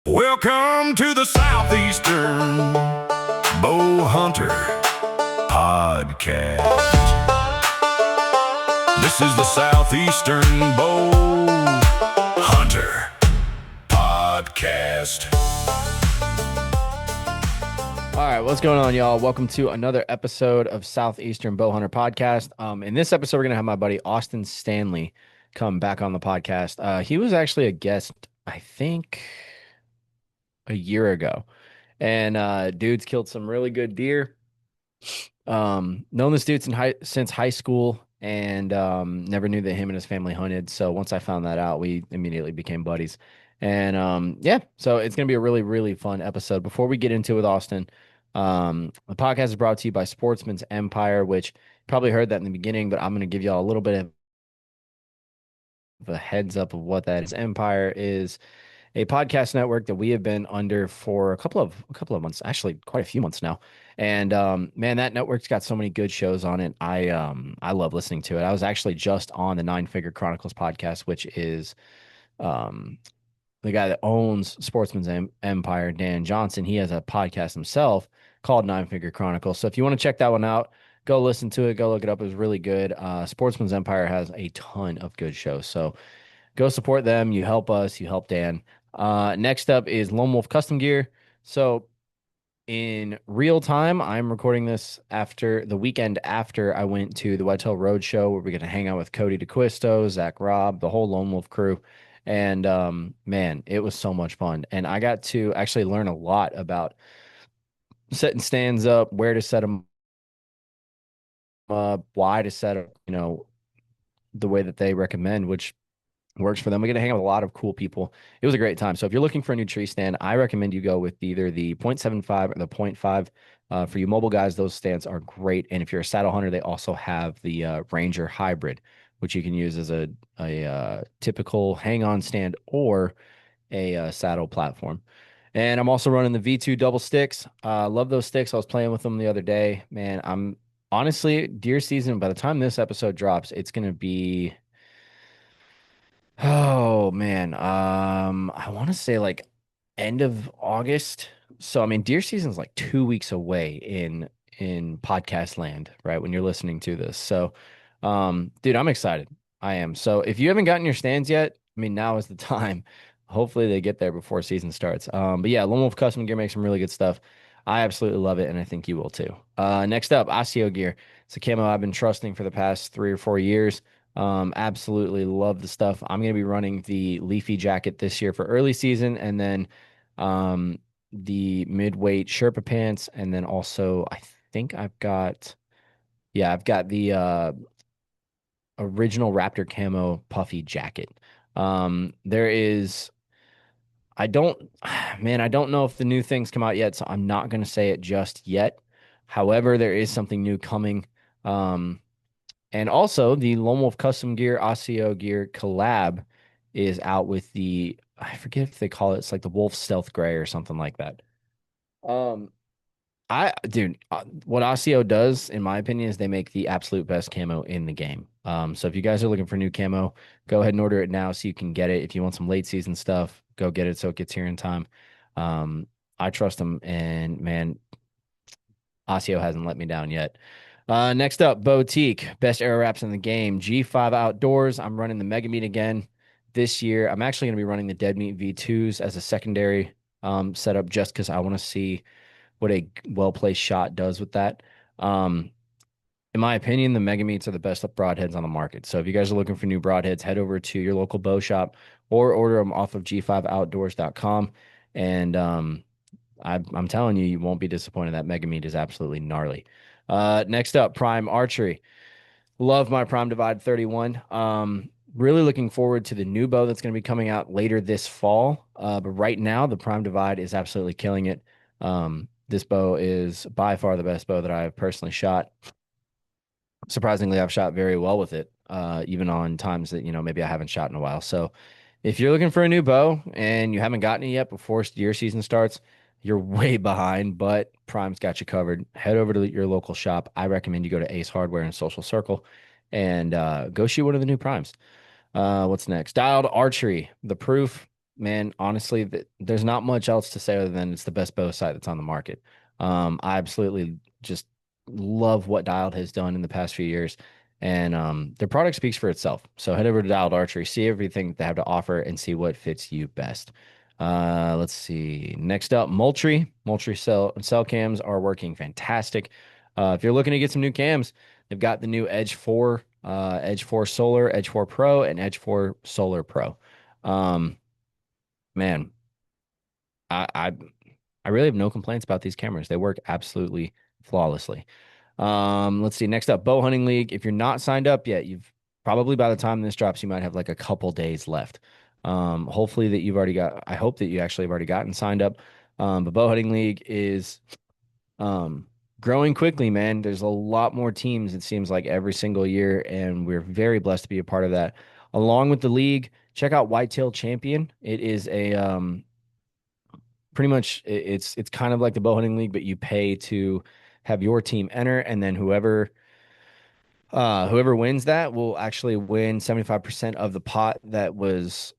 Welcome to the Southeastern Bow Hunter Podcast. This is the Southeastern Bow Hunter Podcast. All right, what's going on, y'all? Welcome to another episode of Southeastern Bow Hunter Podcast. In this episode, we're going to have my buddy Austin Stanley come back on the podcast. He was actually a guest, I think, a year ago. And dude's killed some really good deer. Known this dude since high school and never knew that him and his family hunted. So once I found that out, we immediately became buddies. And yeah, so it's going to be a really, really fun episode. Before we get into it with Austin, the podcast is brought to you by Sportsman's Empire, which you probably heard that in the beginning, but I'm going to give y'all a little bit of a heads up of what that is. Empire is a podcast network that we have been under for a couple of months, actually quite a few months now. And man, that network's got so many good shows on it. I love listening to it. I was actually just on the Nine Figure Chronicles podcast, which is the guy that owns Sportsman's Empire, Dan Johnson. He has a podcast himself called Nine Figure Chronicles. So if you want to check that one out, go listen to it, go look it up. It was really good. Sportsman's Empire has a ton of good shows. So go support them. You help us, you help Dan. Next up is Lone Wolf Custom Gear. So in real time, I'm recording this after the weekend after I went to the Whitetail Road Show, where we're going to hang out with Cody DeQuisto, Zach Robb, the whole Lone Wolf crew. And man, it was so much fun. And I got to actually learn a lot about setting stands up, where to set them up, why to set up, the way that they recommend, which works for them. We get to hang out with a lot of cool people. It was a great time. So if you're looking for a new tree stand, I recommend you go with either the 0.75 or the 0.5. For you mobile guys, those stands are great. And if you're a saddle hunter, they also have the Ranger Hybrid, which you can use as a typical hang-on stand or a saddle platform. And I'm also running the V2 double sticks. Love those sticks. I was playing with them the other day. Man, I'm honestly, deer season, by the time this episode drops, it's going to be, oh man, I want to say like end of August. So I mean, deer season's like 2 weeks away in podcast land, right? When you're listening to this. So dude, I'm excited. I am. So if you haven't gotten your stands yet, I mean, now is the time. Hopefully they get there before season starts. But yeah, Lone Wolf Custom Gear makes some really good stuff. I absolutely love it, and I think you will too. Next up, Osseo Gear. It's a camo I've been trusting for the past 3 or 4 years. Absolutely love the stuff. I'm going to be running the Leafy jacket this year for early season, and then the mid-weight Sherpa pants, and then also I think I've got the original Raptor camo puffy jacket. I don't, man, I don't know if the new things come out yet, so I'm not going to say it just yet. However, there is something new coming. And also the Lone Wolf Custom Gear Osseo Gear collab is out with I forget if they call it's like the Wolf Stealth Gray or something like that. Um, dude, what Osseo does, in my opinion, is they make the absolute best camo in the game. So if you guys are looking for new camo, go ahead and order it now so you can get it. If you want some late season stuff, go get it so it gets here in time. I trust them, and man, Osseo hasn't let me down yet. Next up, Boutique, best arrow wraps in the game. G5 Outdoors. I'm running the Mega Meat again this year. I'm actually going to be running the Dead Meat V2s as a secondary setup just because I want to see what a well-placed shot does with that. In my opinion, the Mega Meats are the best broadheads on the market. So if you guys are looking for new broadheads, head over to your local bow shop or order them off of g5outdoors.com. And I'm telling you, you won't be disappointed. That Mega Meat is absolutely gnarly. Next up, Prime Archery. Love my Prime Divide 31. Really looking forward to the new bow that's going to be coming out later this fall. But right now, the Prime Divide is absolutely killing it. This bow is by far the best bow that I've personally shot. Surprisingly, I've shot very well with it, even on times that, maybe I haven't shot in a while. So if you're looking for a new bow and you haven't gotten it yet before deer season starts, you're way behind, but Prime's got you covered. Head over to your local shop. I recommend you go to Ace Hardware and Social Circle and go shoot one of the new Primes. What's next? Dialed Archery, the proof man, honestly, there's not much else to say other than it's the best bow sight that's on the market. I absolutely just love what Dialed has done in the past few years, and their product speaks for itself. So head over to Dialed Archery, see everything they have to offer, and see what fits you best. Let's see. Next up, Moultrie. Moultrie cell cams are working fantastic. If you're looking to get some new cams, they've got the new Edge 4, Edge 4 Solar, Edge 4 Pro, and Edge 4 Solar Pro. Um, Man, I, I I really have no complaints about these cameras. They work absolutely flawlessly. Let's see. Next up, Bow Hunting League. If you're not signed up yet, you've probably by the time this drops, you might have like a couple days left. Hopefully that you've already got. I hope that you actually have already gotten signed up. But Bow Hunting League is um, growing quickly, man. There's a lot more teams, it seems like, every single year, and we're very blessed to be a part of that. Along with the league, check out Whitetail Champion. It is a pretty much it's kind of like the bow hunting league, but you pay to have your team enter, and then whoever wins that will actually win 75% of the pot that was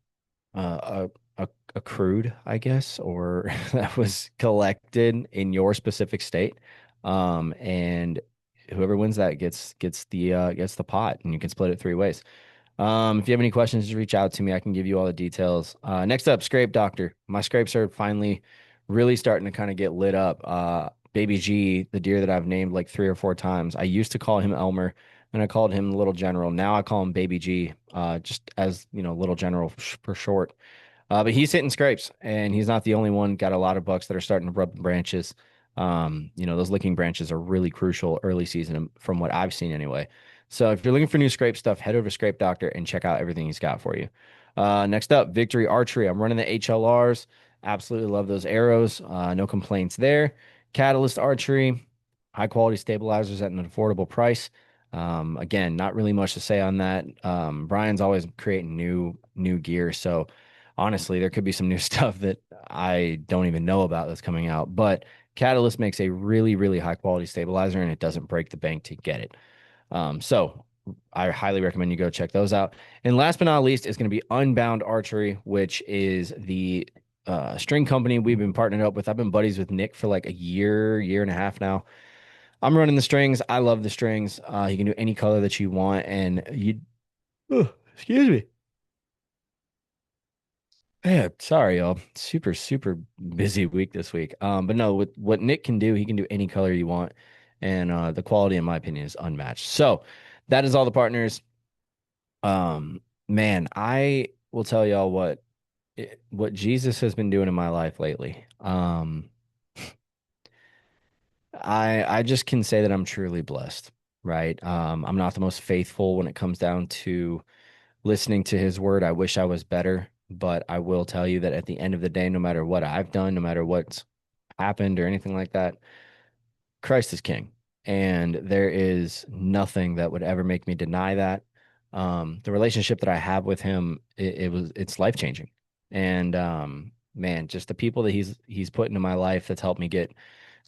accrued, I guess, or that was collected in your specific state. And whoever wins that gets the pot, and you can split it three ways. If you have any questions, just reach out to me. I can give you all the details. Next up, Scrape Doctor. My scrapes are finally really starting to kind of get lit up. Baby G, the deer that I've named like 3 or 4 times. I used to call him Elmer, and I called him Little General. Now I call him Baby G, just as Little General for short. But he's hitting scrapes, and he's not the only one. Got a lot of bucks that are starting to rub the branches. Those licking branches are really crucial early season from what I've seen anyway. So if you're looking for new scrape stuff, head over to Scrape Doctor and check out everything he's got for you. Next up, Victory Archery. I'm running the HLRs. Absolutely love those arrows. No complaints there. Catalyst Archery, high quality stabilizers at an affordable price. Again, not really much to say on that. Brian's always creating new gear, so honestly, there could be some new stuff that I don't even know about that's coming out. But Catalyst makes a really, really high quality stabilizer, and it doesn't break the bank to get it. So I highly recommend you go check those out. And last but not least is going to be Unbound Archery, which is the string company we've been partnered up with. I've been buddies with Nick for like a year and a half now. I'm running the strings. I love the strings. You can do any color that you want, and excuse me. Yeah, sorry, y'all. Super, super busy week this week. But no, with what Nick can do, he can do any color you want, and the quality, in my opinion, is unmatched. So that is all the partners. Man, I will tell y'all what Jesus has been doing in my life lately. I just can say that I'm truly blessed, right? I'm not the most faithful when it comes down to listening to his word. I wish I was better, but I will tell you that at the end of the day, no matter what I've done, no matter what's happened or anything like that, Christ is king. And there is nothing that would ever make me deny that. The relationship that I have with him, it's life changing. And man, just the people that he's put into my life that's helped me get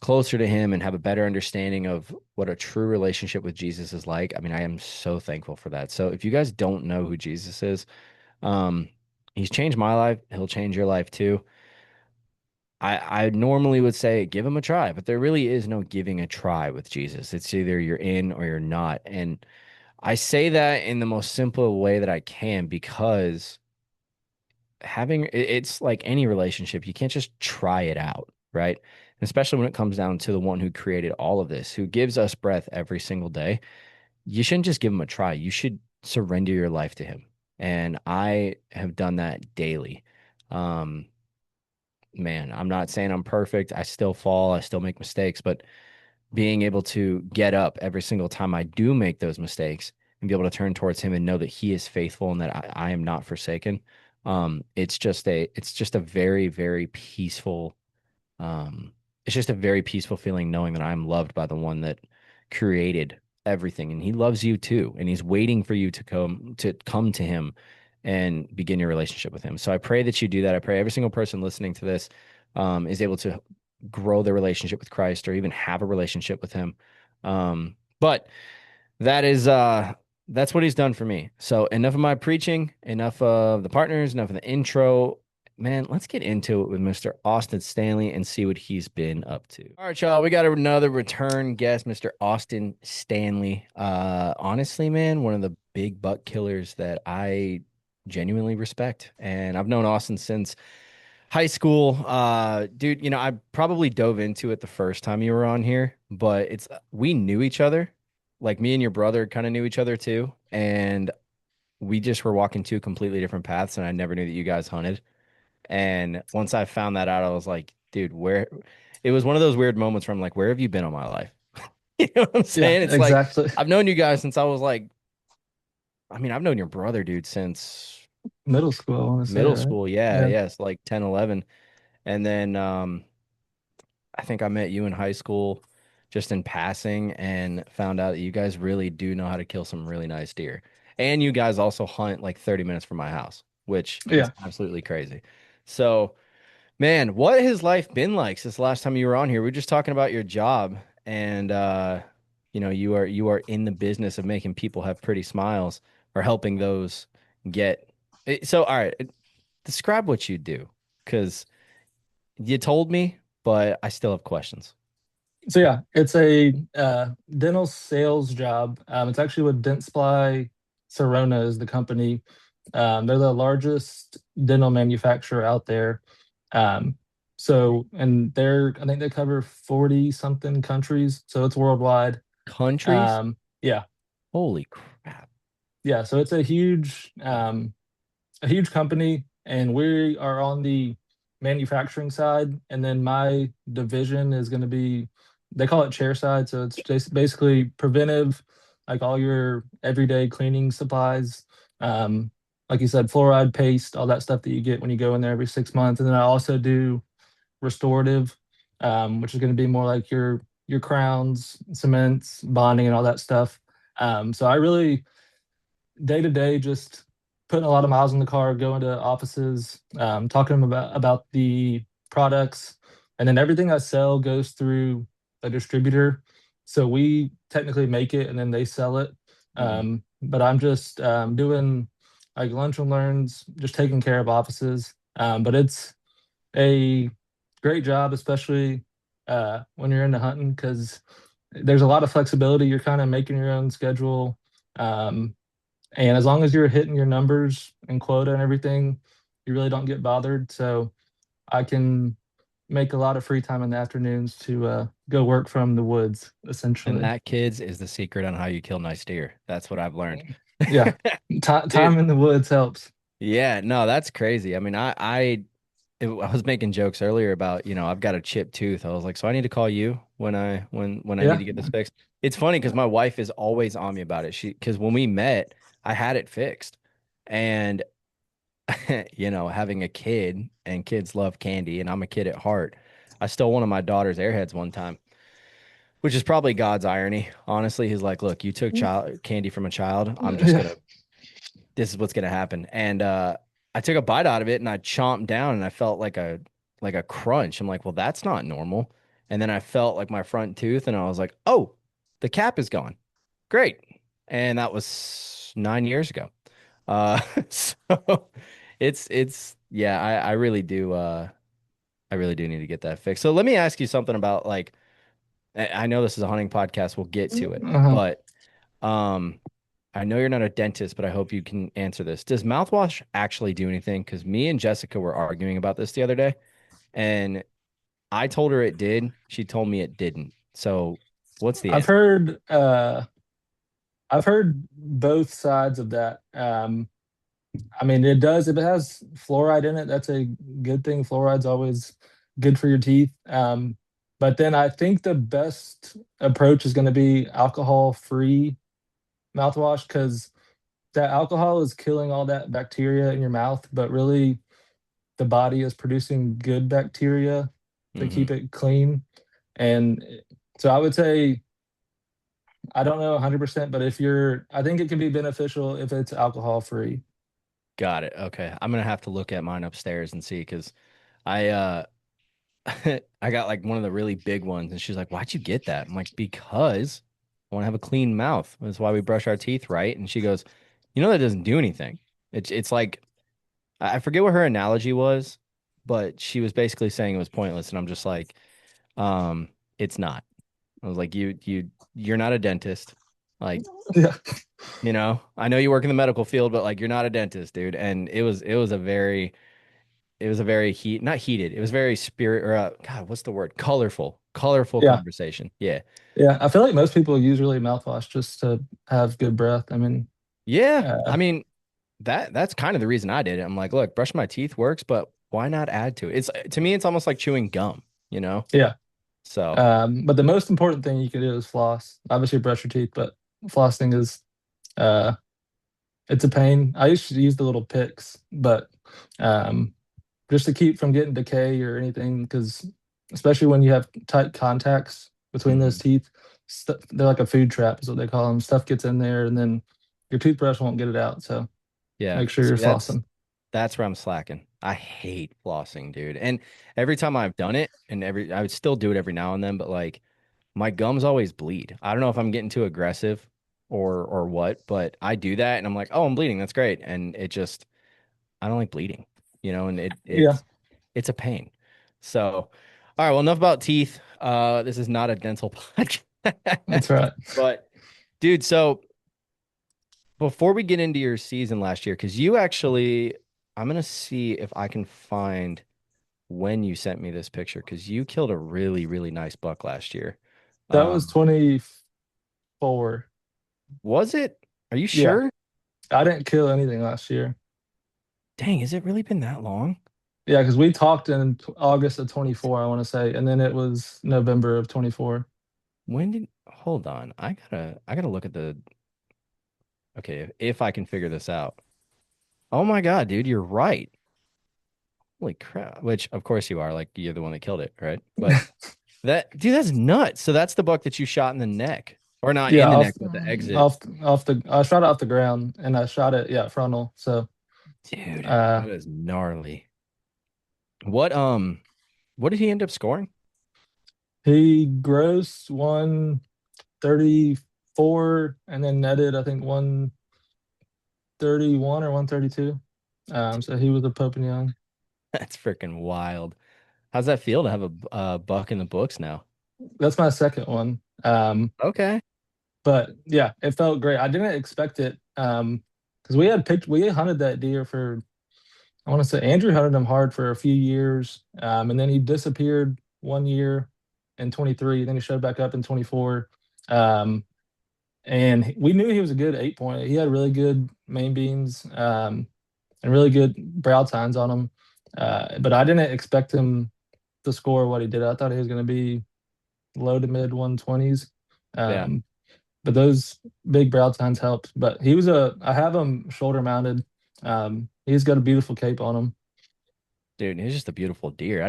closer to him and have a better understanding of what a true relationship with Jesus is like. I mean, I am so thankful for that. So if you guys don't know who Jesus is, um, he's changed my life. He'll change your life too. I normally would say give him a try, but there really is no giving a try with Jesus. It's either you're in or you're not. And I say that in the most simple way that I can because it's like any relationship, you can't just try it out, right? Especially when it comes down to the one who created all of this, who gives us breath every single day. You shouldn't just give him a try. You should surrender your life to him. And I have done that daily. Um, Man, I'm not saying I'm perfect. I still fall, I still make mistakes, but being able to get up every single time I do make those mistakes and be able to turn towards him and know that he is faithful and that I am not forsaken. It's just a very, very peaceful um, it's just a very peaceful feeling knowing that I'm loved by the one that created everything, and he loves you too, and he's waiting for you to come to him and begin your relationship with him. So I pray that you do that. I pray every single person listening to this is able to grow their relationship with Christ or even have a relationship with him. But that is that's what he's done for me. So enough of my preaching, enough of the partners, enough of the intro. man, let's get into it with Mr. Austin Stanley and see what he's been up to. All right, y'all, we got another return guest, Mr. Austin Stanley. Honestly, man, one of the big buck killers that I genuinely respect. And I've known Austin since high school. Dude, I probably dove into it the first time you were on here, but it's we knew each other. Like me and your brother kind of knew each other too. And we just were walking two completely different paths, and I never knew that you guys hunted. And once I found that out, I was like, dude, where it was one of those weird moments where I'm like, where have you been all my life? You know what I'm Yeah, saying? It's like exactly. I've known you guys since I was like, I mean, I've known your brother, dude, since Middle school, I want to say, middle right? school. Yeah, Yeah. yes, like 10, 11. And then I think I met you in high school just in passing and found out that you guys really do know how to kill some really nice deer. And you guys also hunt like 30 minutes from my house, which is Yeah. absolutely crazy. So, man, what has life been like since the last time you were on here? We are just talking about your job and you are in the business of making people have pretty smiles or helping those get so all right, describe what you do because you told me, but I still have questions. So yeah, it's a dental sales job. It's actually with Dentsply Sirona is the company. They're the largest dental manufacturer out there. Um, and I think they cover 40 something countries, so it's worldwide. Countries? Yeah, Holy crap. yeah. So it's a huge company, and we are on the manufacturing side. And then my division is going to be, they call it chair side. So it's just basically preventive, like all your everyday cleaning supplies. Um, like you said, fluoride paste, all that stuff that you get when you go in there every 6 months. And then I also do restorative, which is going to be more like your crowns, cements, bonding, and all that stuff. So I really day to day just putting a lot of miles in the car, going to offices, talking to them about the products, and then everything I sell goes through a distributor. So we technically make it and then they sell it. Mhm. But I'm just doing like lunch and learns, just taking care of offices. But it's a great job, especially when you're into hunting, because there's a lot of flexibility. You're kind of making your own schedule. Um, and as long as you're hitting your numbers and quota and everything, you really don't get bothered. So I can make a lot of free time in the afternoons to go work from the woods, And essentially. that, kids, is the secret on how you kill nice deer. That's what I've learned. Yeah, time Dude, in the woods helps. yeah, no, that's crazy. I mean, I was making jokes earlier about, I've got a chipped tooth. I was like, so I need to call you when I need Yeah, to get this fixed. It's funny because my wife is always on me about it. Because when we met, I had it fixed. And, having a kid and kids love candy and I'm a kid at heart. I stole one of my daughter's airheads one time, which is probably God's irony. Honestly, he's like, look, you took child candy from a child. yeah. This is what's gonna happen. And I took a bite out of it and I chomped down and I felt like a crunch. I'm like, well, that's not normal. And then I felt like my front tooth and I was like, oh, the cap is gone. Great. And that was 9 years ago. So it's yeah, I really do need to get that fixed. So let me ask you something about like I know this is a hunting podcast, we'll get to it, Uh-huh. but um I know you're not a dentist, but I hope you can answer this. Does mouthwash actually do anything? Because me and Jessica were arguing about this the other day, and I told her it did. She told me it didn't. So, what's the I've answer? heard uh, I've heard both sides of that. I mean, it does. If it has fluoride in it, that's a good thing. Fluoride's always good for your teeth. But then I think the best approach is going to be alcohol-free mouthwash, because that alcohol is killing all that bacteria in your mouth, but really the body is producing good bacteria to Hmm. keep it clean. And so I would say, I don't know 100%, but I think it can be beneficial if it's alcohol-free. Got it. Okay, I'm gonna have to look at mine upstairs and see because I I got like one of the really big ones, and she's like, "Why'd you get that?" I'm like, "Because I want to have a clean mouth. That's why we brush our teeth, right?" And she goes, "You know that doesn't do anything. It's like I forget what her analogy was, but she was basically saying it was pointless, and I'm just like, um, it's not. I was like, you're not a dentist. Like, Yeah. I know you work in the medical field, but like you're not a dentist, dude. And it was a very not heated. It was very spirit or God, what's the word? Colorful Yeah. conversation. Yeah. Yeah. I feel like most people use really mouthwash just to have good breath. I mean, Yeah. I uh, mean, that's kind of the reason I did it. I'm like, look, brush my teeth works, but why not add to it? It's to me, it's almost like chewing gum, you know? yeah. So But the most important thing you can do is floss. Obviously, brush your teeth, but flossing is uh, it's a pain. I used to use the little picks, but um, just to keep from getting decay or anything, because especially when you have tight contacts between those mhm. teeth, they're like a food trap, is what they call them. Stuff gets in there, and then your toothbrush won't get it out. So Yeah. make sure See, you're that's flossing. that's where I'm slacking. I hate flossing, dude. And every time I've done it, and I would still do it every now and then, but like my gums always bleed. I don't know if I'm getting too aggressive or what, but I do that and I'm like, oh, I'm bleeding. That's great. And it just I don't like bleeding, and it Yeah, it's a pain. So, all right, well, enough about teeth. This is not a dental podcast. that's right. But dude, so before we get into your season last year, because you actually, I'm gonna see if I can find when you sent me this picture, because you killed a really, really nice buck last year. That was Um, 24. was it? Are you Yeah, sure? I didn't kill anything last year. Dang, has it really been that long? Yeah, because we talked in August of 24, I want to say, and then it was November of 24. Hold on. I gotta look at okay, if I can figure this out. Oh my God, dude, you're right. Holy crap. Which of course you are, like you're the one that killed it, right? But dude, that's nuts. So that's the buck that you shot in the neck. Or not Yeah, in the neck, but the exit. I shot it off the ground and I shot it, yeah, frontal. So, Dude, uh, that is gnarly. What what did he end up scoring? he grossed 134 and then netted, I think, 131 or 132. So he was a Pope and Young. That's freaking wild. How's that feel to have a buck in the books now? That's my second one. Okay. But yeah, it felt great. I didn't expect it. Because we had hunted that deer for, I want to say Andrew hunted him hard for a few years. And then he disappeared one year in 23. Then he showed back up in 24. Um, and we knew he was a good 8 point. He had really good main beams, and really good brow tines on him. But I didn't expect him to score what he did. I thought he was going to be low to mid 120s. Yeah. Um, but those big brow tines helped. But I have him shoulder mounted. He's got a beautiful cape on him. Dude, he's just a beautiful deer.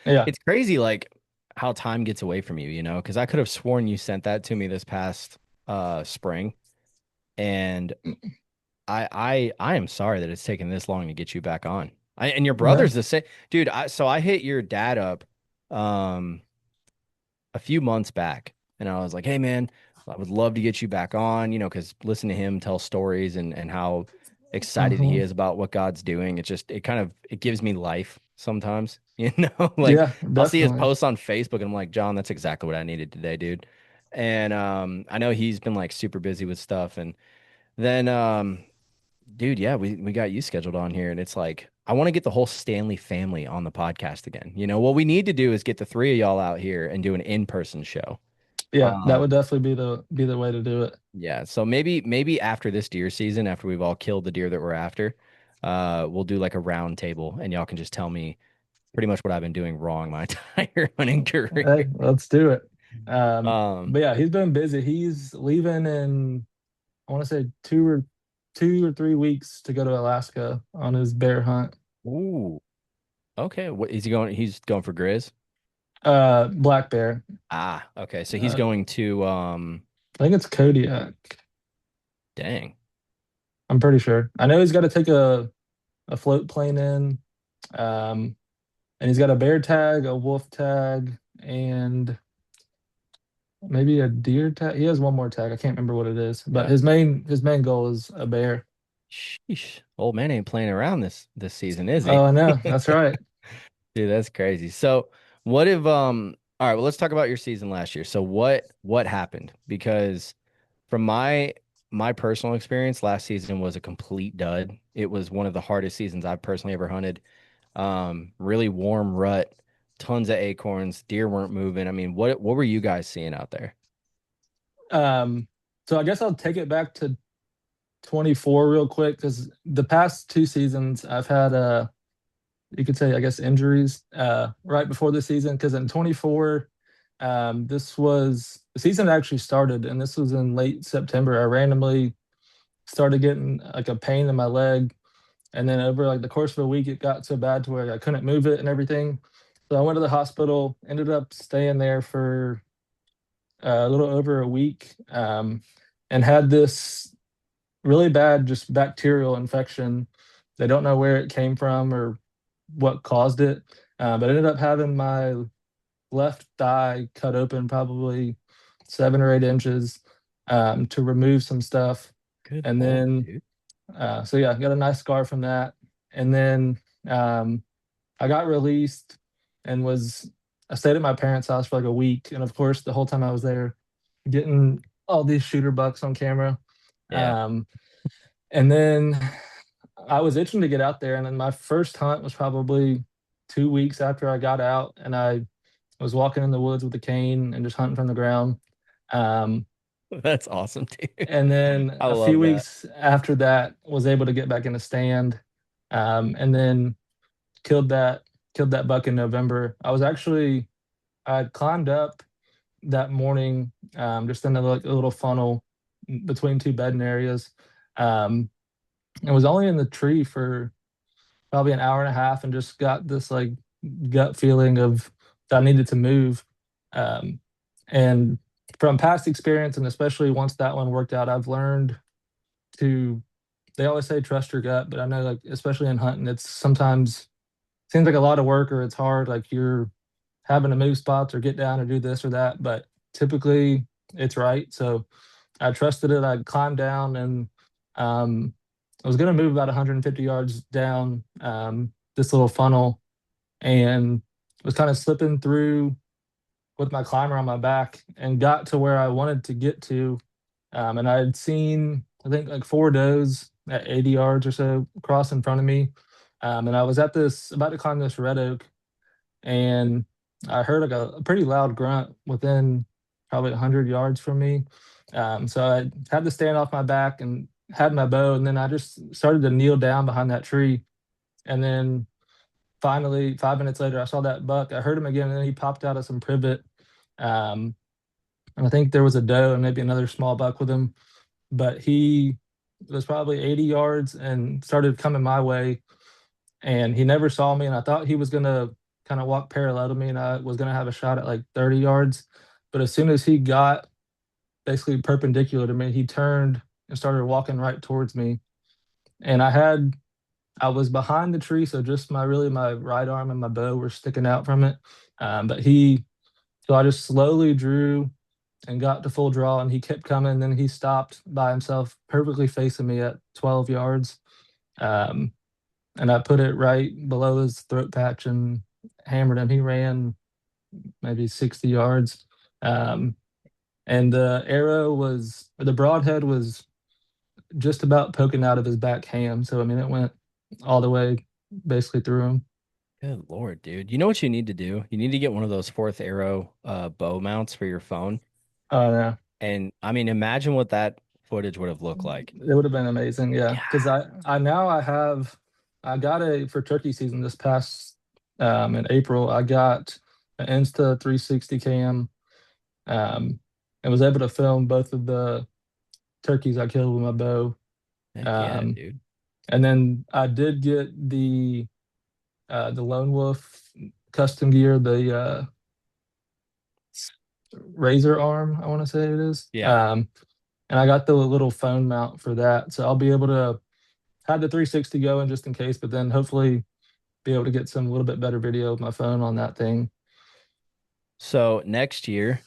Yeah. It's crazy like how time gets away from you, because I could have sworn you sent that to me this past spring. And I am sorry that it's taken this long to get you back on. And your Yeah. brother's the same, dude. So I hit your dad up um a few months back, and I was like, hey man, I would love to get you back on, because listen to him tell stories and how excited he Mhm. is about what God's doing. It gives me life sometimes, like Yeah, I'll see his definitely. posts on Facebook and I'm like, John, that's exactly what I needed today, dude. And I know he's been like super busy with stuff, and then dude, yeah, we got you scheduled on here, and it's like I want to get the whole Stanley family on the podcast again. What we need to do is get the three of y'all out here and do an in-person show. Yeah, that would Um, definitely be the way to do it. yeah, so maybe after this deer season, after we've all killed the deer that we're after, we'll do like a round table, and y'all can just tell me pretty much what I've been doing wrong my entire hunting career. Hey, let's do it. Um, But yeah, he's been busy. He's leaving in, I want to say 2 or 3 weeks to go to Alaska on his bear hunt. ooh, okay. What is he going? He's going for Grizz. Black bear. Ah, okay. So he's Uh, going to I think it's Kodiak. dang. I'm pretty sure. I know he's got to take a float plane in. Um, and he's got a bear tag, a wolf tag, and maybe a deer tag. He has one more tag. I can't remember what it is, but Yeah. his main goal is a bear. Sheesh. Old man ain't playing around this season, is he? Oh, I know. That's right. Dude, that's crazy. So what if all right, well let's talk about your season last year. So what happened? Because from my personal experience, last season was a complete dud. It was one of the hardest seasons I've personally ever hunted. Really warm rut, tons of acorns, deer weren't moving. I mean, what were you guys seeing out there? Um, so I guess I'll take it back to 24 real quick because the past 2 seasons I've had you could say I guess injuries right before the season because in 24 this was the season actually started and this was in late September. I randomly started getting like a pain in my leg and then over like the course of a week it got so bad to where I couldn't move it and everything. So I went to the hospital, ended up staying there for a little over a week and had this really bad just bacterial infection. They don't know where it came from or what caused it, but I ended up having my left thigh cut open probably 7 or 8 inches to remove some stuff. Good And Lord, then, dude. so yeah, got a nice scar from that. And then I got released and I stayed at my parents' house for like a week. And of course, the whole time I was there, getting all these shooter bucks on camera. Yeah. Um, and then I was itching to get out there. And then my first hunt was probably 2 weeks after I got out, and I was walking in the woods with a cane and just hunting from the ground. Um, That's awesome, dude. and then I a few love that. weeks after that, was able to get back in a stand, and then killed that killed that buck in November. I climbed up that morning, just in a little funnel between two bedding areas. Um, and was only in the tree for probably an hour and a half and just got this like gut feeling of that I needed to move. Um, and from past experience, and especially once that one worked out, I've learned to, they always say trust your gut, but I know like, especially in hunting, it's sometimes seems like a lot of work or it's hard. Like you're having to move spots or get down or do this or that, but typically it's right. So I trusted it. I climbed down and um, I was going to move about 150 yards down this little funnel and was kind of slipping through with my climber on my back and got to where I wanted to get to. And I had seen, I think, like 4 does at 80 yards or so across in front of me. And I was about to climb this red oak and I heard like a pretty loud grunt within probably 100 yards from me. So I had to stand off my back and had my bow, and then I just started to kneel down behind that tree. And then finally, 5 minutes later, I saw that buck. I heard him again, and then he popped out of some privet. Um, and I think there was a doe and maybe another small buck with him, but he was probably 80 yards and started coming my way and he never saw me. And I thought he was gonna kind of walk parallel to me, and I was gonna have a shot at like 30 yards. But as soon as he got basically perpendicular to me, he turned and started walking right towards me. And I was behind the tree, so just my right arm and my bow were sticking out from it. But so I just slowly drew and got to full draw, and he kept coming. Then he stopped by himself, perfectly facing me at 12 yards. Um, and I put it right below his throat patch and hammered him. He ran maybe 60 yards. Um, and the broadhead was just about poking out of his back ham. So, I mean, it went all the way basically through him. Good Lord, dude. You know what you need to do? You need to get one of those fourth arrow bow mounts for your phone. Oh, no. And I mean, imagine what that footage would have looked like. It would have been amazing. Yeah. Because Yeah. I got for turkey season this past in April, I got an Insta 360 cam um, and was able to film both of the turkeys I killed with my bow. Heck yeah, Um, dude. and then I did get the Lone Wolf custom gear, the razor arm, I want to say it is. Yeah. And I got the little phone mount for that, so I'll be able to have the 360 going just in case, but then hopefully be able to get some a little bit better video with my phone on that thing. So next year,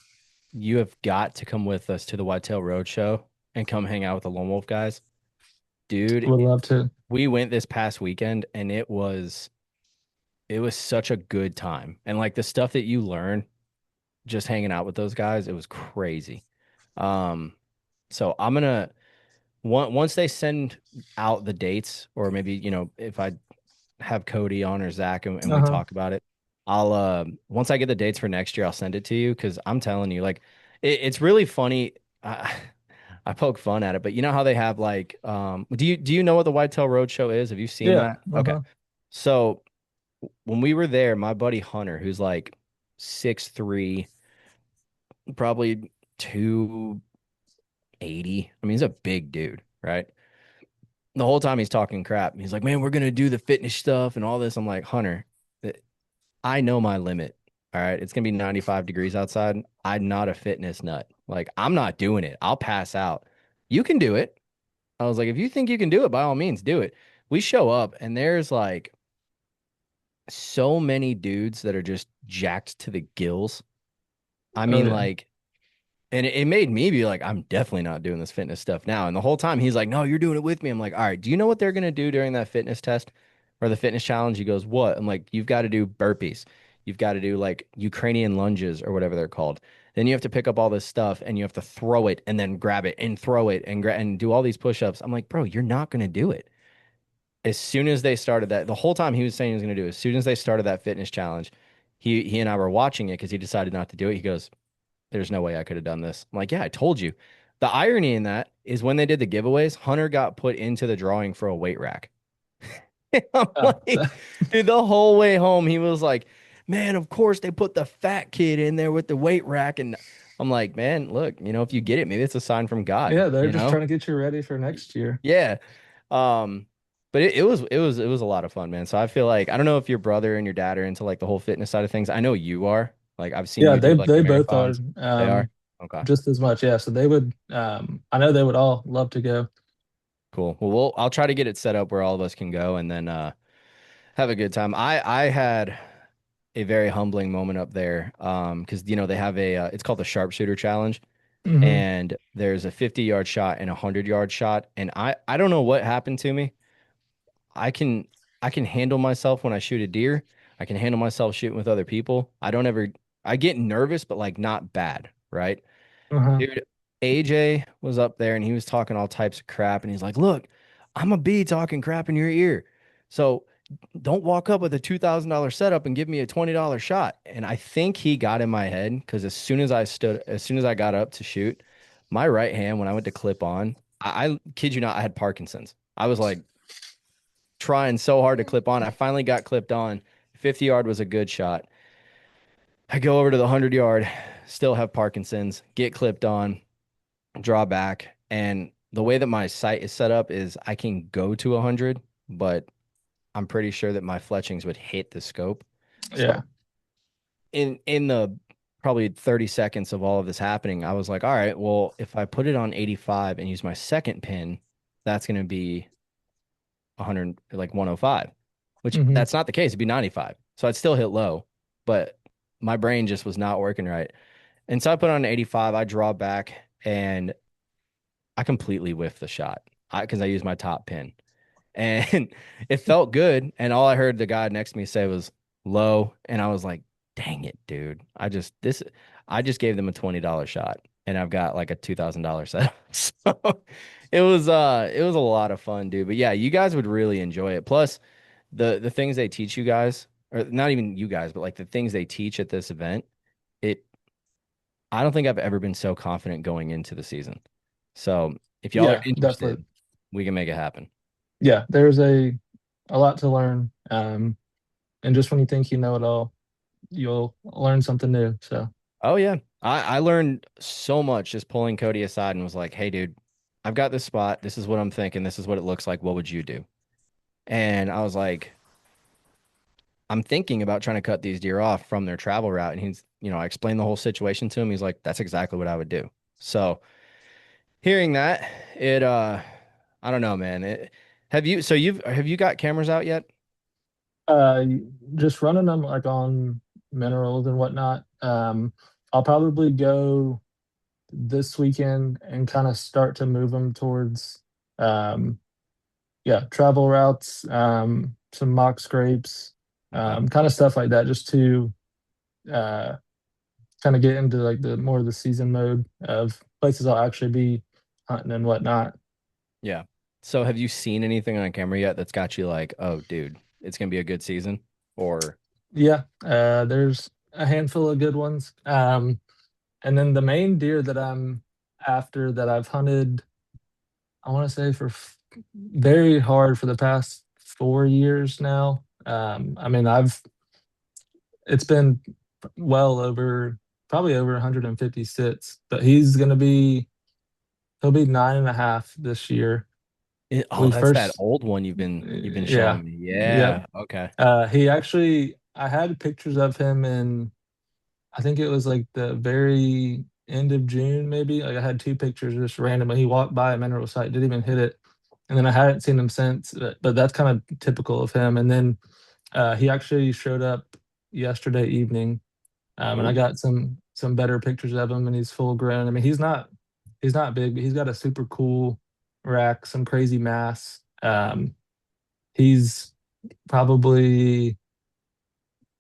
you have got to come with us to the Whitetail Roadshow and come hang out with the Lone Wolf guys. Dude, Would love to. we went this past weekend and it was it was such a good time. And like the stuff that you learn just hanging out with those guys, it was crazy. Um, so I'm gonna once they send out the dates, or maybe, if I have Cody on or Zach and we Uh-huh. talk about it, I'll once I get the dates for next year, I'll send it to you because I'm telling you, like it's really funny. I poke fun at it, but you know how they have like do you know what the Whitetail Roadshow is? Have you seen Yeah. that? Okay. Uh-huh. So when we were there, my buddy Hunter, who's like 6'3", probably 280. I mean, he's a big dude, right? The whole time he's talking crap. He's like, "Man, we're gonna do the fitness stuff and all this." I'm like, Hunter, I know my limit. All right. It's gonna be 95 degrees outside. I'm not a fitness nut. Like, I'm not doing it. I'll pass out. You can do it. I was like, if you think you can do it, by all means, do it. We show up and there's like so many dudes that are just jacked to the gills. I Oh mean, yeah. like, and it made me be like, I'm definitely not doing this fitness stuff now. And the whole time he's like, no, you're doing it with me. I'm like, all right, do you know what they're going to do during that fitness test or the fitness challenge? He goes, what? I'm like, you've got to do burpees. You've got to do like Ukrainian lunges or whatever they're called. Then you have to pick up all this stuff and you have to throw it and then grab it and throw it and do all these push-ups. I'm like, bro, you're not going to do it. As soon as they started that, the whole time he was saying he was going to do it, as soon as they started that fitness challenge, he and I were watching it because he decided not to do it. He goes, there's no way I could have done this. I'm like, yeah, I told you. The irony in that is when they did the giveaways, Hunter got put into the drawing for a weight rack. I'm Oh, like, dude, the whole way home, he was like, man, of course they put the fat kid in there with the weight rack. And I'm like, man, look, if you get it, maybe it's a sign from God, yeah, they're just trying to get you ready for next year. Yeah. Um, but it was a lot of fun, man. So I feel like I don't know if your brother and your dad are into like the whole fitness side of things. I know you are. Like I've seen Yeah, you do like they the both are marathons. They are. Okay. just as much. Yeah, so they would I know they would all love to go. Cool. Well, I'll try to get it set up where all of us can go and then have a good time. I had a very humbling moment up there because they have it's called the sharpshooter challenge, Hmm. and there's a 50-yard shot and a 100-yard shot, and I don't know what happened to me. I can I can handle myself when I shoot a deer. I can handle myself shooting with other people. I get nervous, but like not bad, right? Uh-huh. Dude, AJ was up there and he was talking all types of crap. And he's like, look, I'm a bee talking crap in your ear. So don't walk up with a $2,000 setup and give me a $20 shot. And I think he got in my head because as soon as I got up to shoot, my right hand, when I went to clip on, I kid you not, I had Parkinson's. I was like trying so hard to clip on. I finally got clipped on. 50 yard was a good shot. I go over to the 100 yard, still have Parkinson's, get clipped on, draw back, and the way that my sight is set up is I can go to 100, but I'm pretty sure that my fletchings would hit the scope. Yeah. So in the probably 30 seconds of all of this happening, I was like, all right, well, if I put it on 85 and use my second pin, that's going to be 100, like 105, which Hmm. that's not the case. It'd be 95. So I'd still hit low, but my brain just was not working right. And so I put on 85, I draw back and I completely whiffed the shot because I used my top pin and it felt good. And all I heard the guy next to me say was low. And I was like, dang it, dude. I just gave them a $20 shot and I've got like a $2,000 set. So it was a lot of fun, dude. But yeah, you guys would really enjoy it. Plus the things they teach you guys, or not even you guys, but like the things they teach at this event, it I don't think I've ever been so confident going into the season. So if y'all are Yeah, definitely. interested, we can make it happen. Yeah, there's a lot to learn. And just when you think you know it all, you'll learn something new. So Oh yeah. I learned so much just pulling Cody aside and was like, hey dude, I've got this spot. This is what I'm thinking. This is what it looks like. What would you do? And I was like, I'm thinking about trying to cut these deer off from their travel route. And I explained the whole situation to him. He's like, that's exactly what I would do. So hearing that, I don't know, man. Have you got cameras out yet? uh, just running them like on minerals and whatnot. I'll probably go this weekend and kind of start to move them towards um, yeah, travel routes, some mock scrapes. Okay. kind of stuff like that, just to uh, kind of get into like the more of the season mode of places I'll actually be hunting and whatnot. Yeah. So have you seen anything on camera yet that's got you like, oh, dude, it's gonna be a good season? Or Yeah, there's a handful of good ones. And then the main deer that I'm after that I've hunted, I want to say for very hard for the past 4 years now. I mean, it's been well over probably over 150 sits, but he'll be 9.5 this year. oh, We that's that first, old one you've been yeah, showing me. yep. Yeah. Okay. He actually, I had pictures of him in, I think it was like the very end of June, maybe. Like I had two pictures just randomly. He walked by a mineral site, didn't even hit it. And then I hadn't seen him since, but that's kind of typical of him. And then he actually showed up yesterday evening, and I Ooh. got some better pictures of him, and he's full grown. I mean, he's not big, but he's got a super cool rack, some crazy mass. He's probably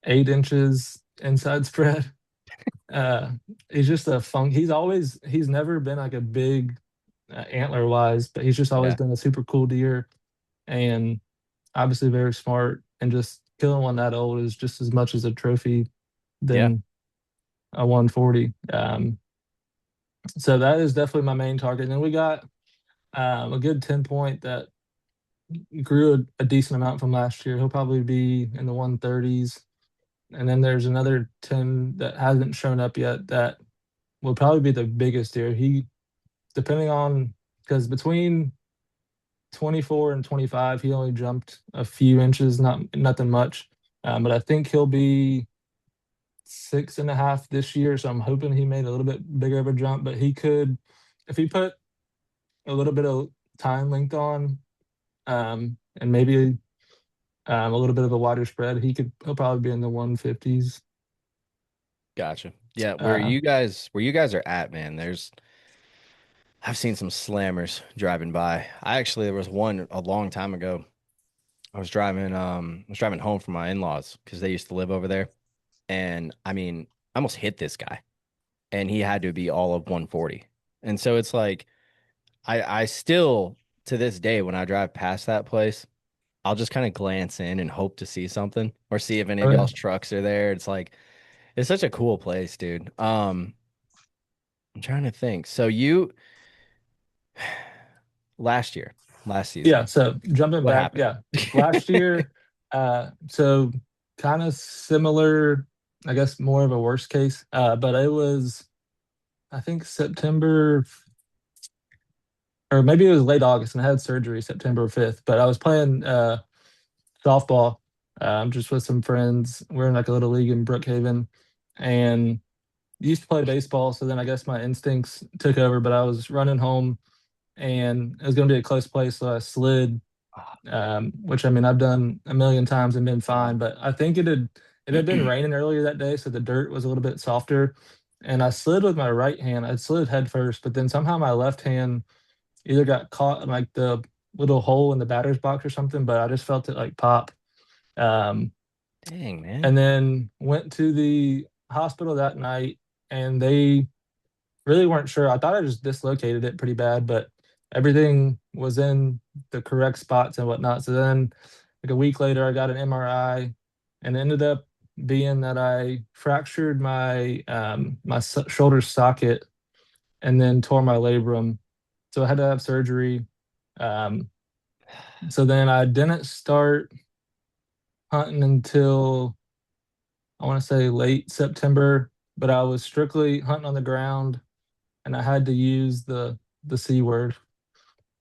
8 inches inside spread. Uh, he's just a fun. He's never been like a big antler wise, but he's just always Yeah. been a super cool deer and obviously very smart. And just killing one that old is just as much as a trophy Yeah. than a 140. So that is definitely my main target. And then we got a good 10 point that grew a decent amount from last year. He'll probably be in the 130s. And then there's another 10 that hasn't shown up yet that will probably be the biggest deer. Depending on, because between 24 and 25, he only jumped a few inches, nothing much. But I think he'll be 6.5 this year. So I'm hoping he made a little bit bigger of a jump, but he could, if he put a little bit of time length on, and maybe a little bit of a wider spread, he'll probably be in the 150s. Gotcha. Yeah, Uh, where you guys are at, man, I've seen some slammers driving by. There was one a long time ago. I was driving home from my in-laws because they used to live over there. And I mean, I almost hit this guy and he had to be all of 140. And so it's like I still to this day when I drive past that place, I'll just kind of glance in and hope to see something or see if any oh of yeah, y'all's trucks are there. It's like it's such a cool place, dude. I'm trying to think. So you last year, last yeah. season, So jumping what back, happened? yeah, last year, so kind of similar, I guess more of a worst case, but it was I think September or maybe it was late August, and I had surgery September 5th. But I was playing softball, just with some friends. We're in like a little league in Brookhaven, and used to play baseball. So then I guess my instincts took over. But I was running home, and it was going to be a close play, so I slid. Which I mean I've done a million times and been Yeah. fine. But I think it had been raining earlier that day, so the dirt was a little bit softer. And I slid with my right hand. I slid head first, but then somehow my left hand either got caught in like the little hole in the batter's box or something, but I just felt it like pop. Um, Dang, man. and then went to the hospital that night, and they really weren't sure. I thought I just dislocated it pretty bad, but everything was in the correct spots and whatnot. So then, like a week later, I got an MRI, and it ended up being that I fractured my shoulder socket and then tore my labrum. So I had to have surgery. Um, so then I didn't start hunting until I want to say late September, but I was strictly hunting on the ground, and I had to use the C word,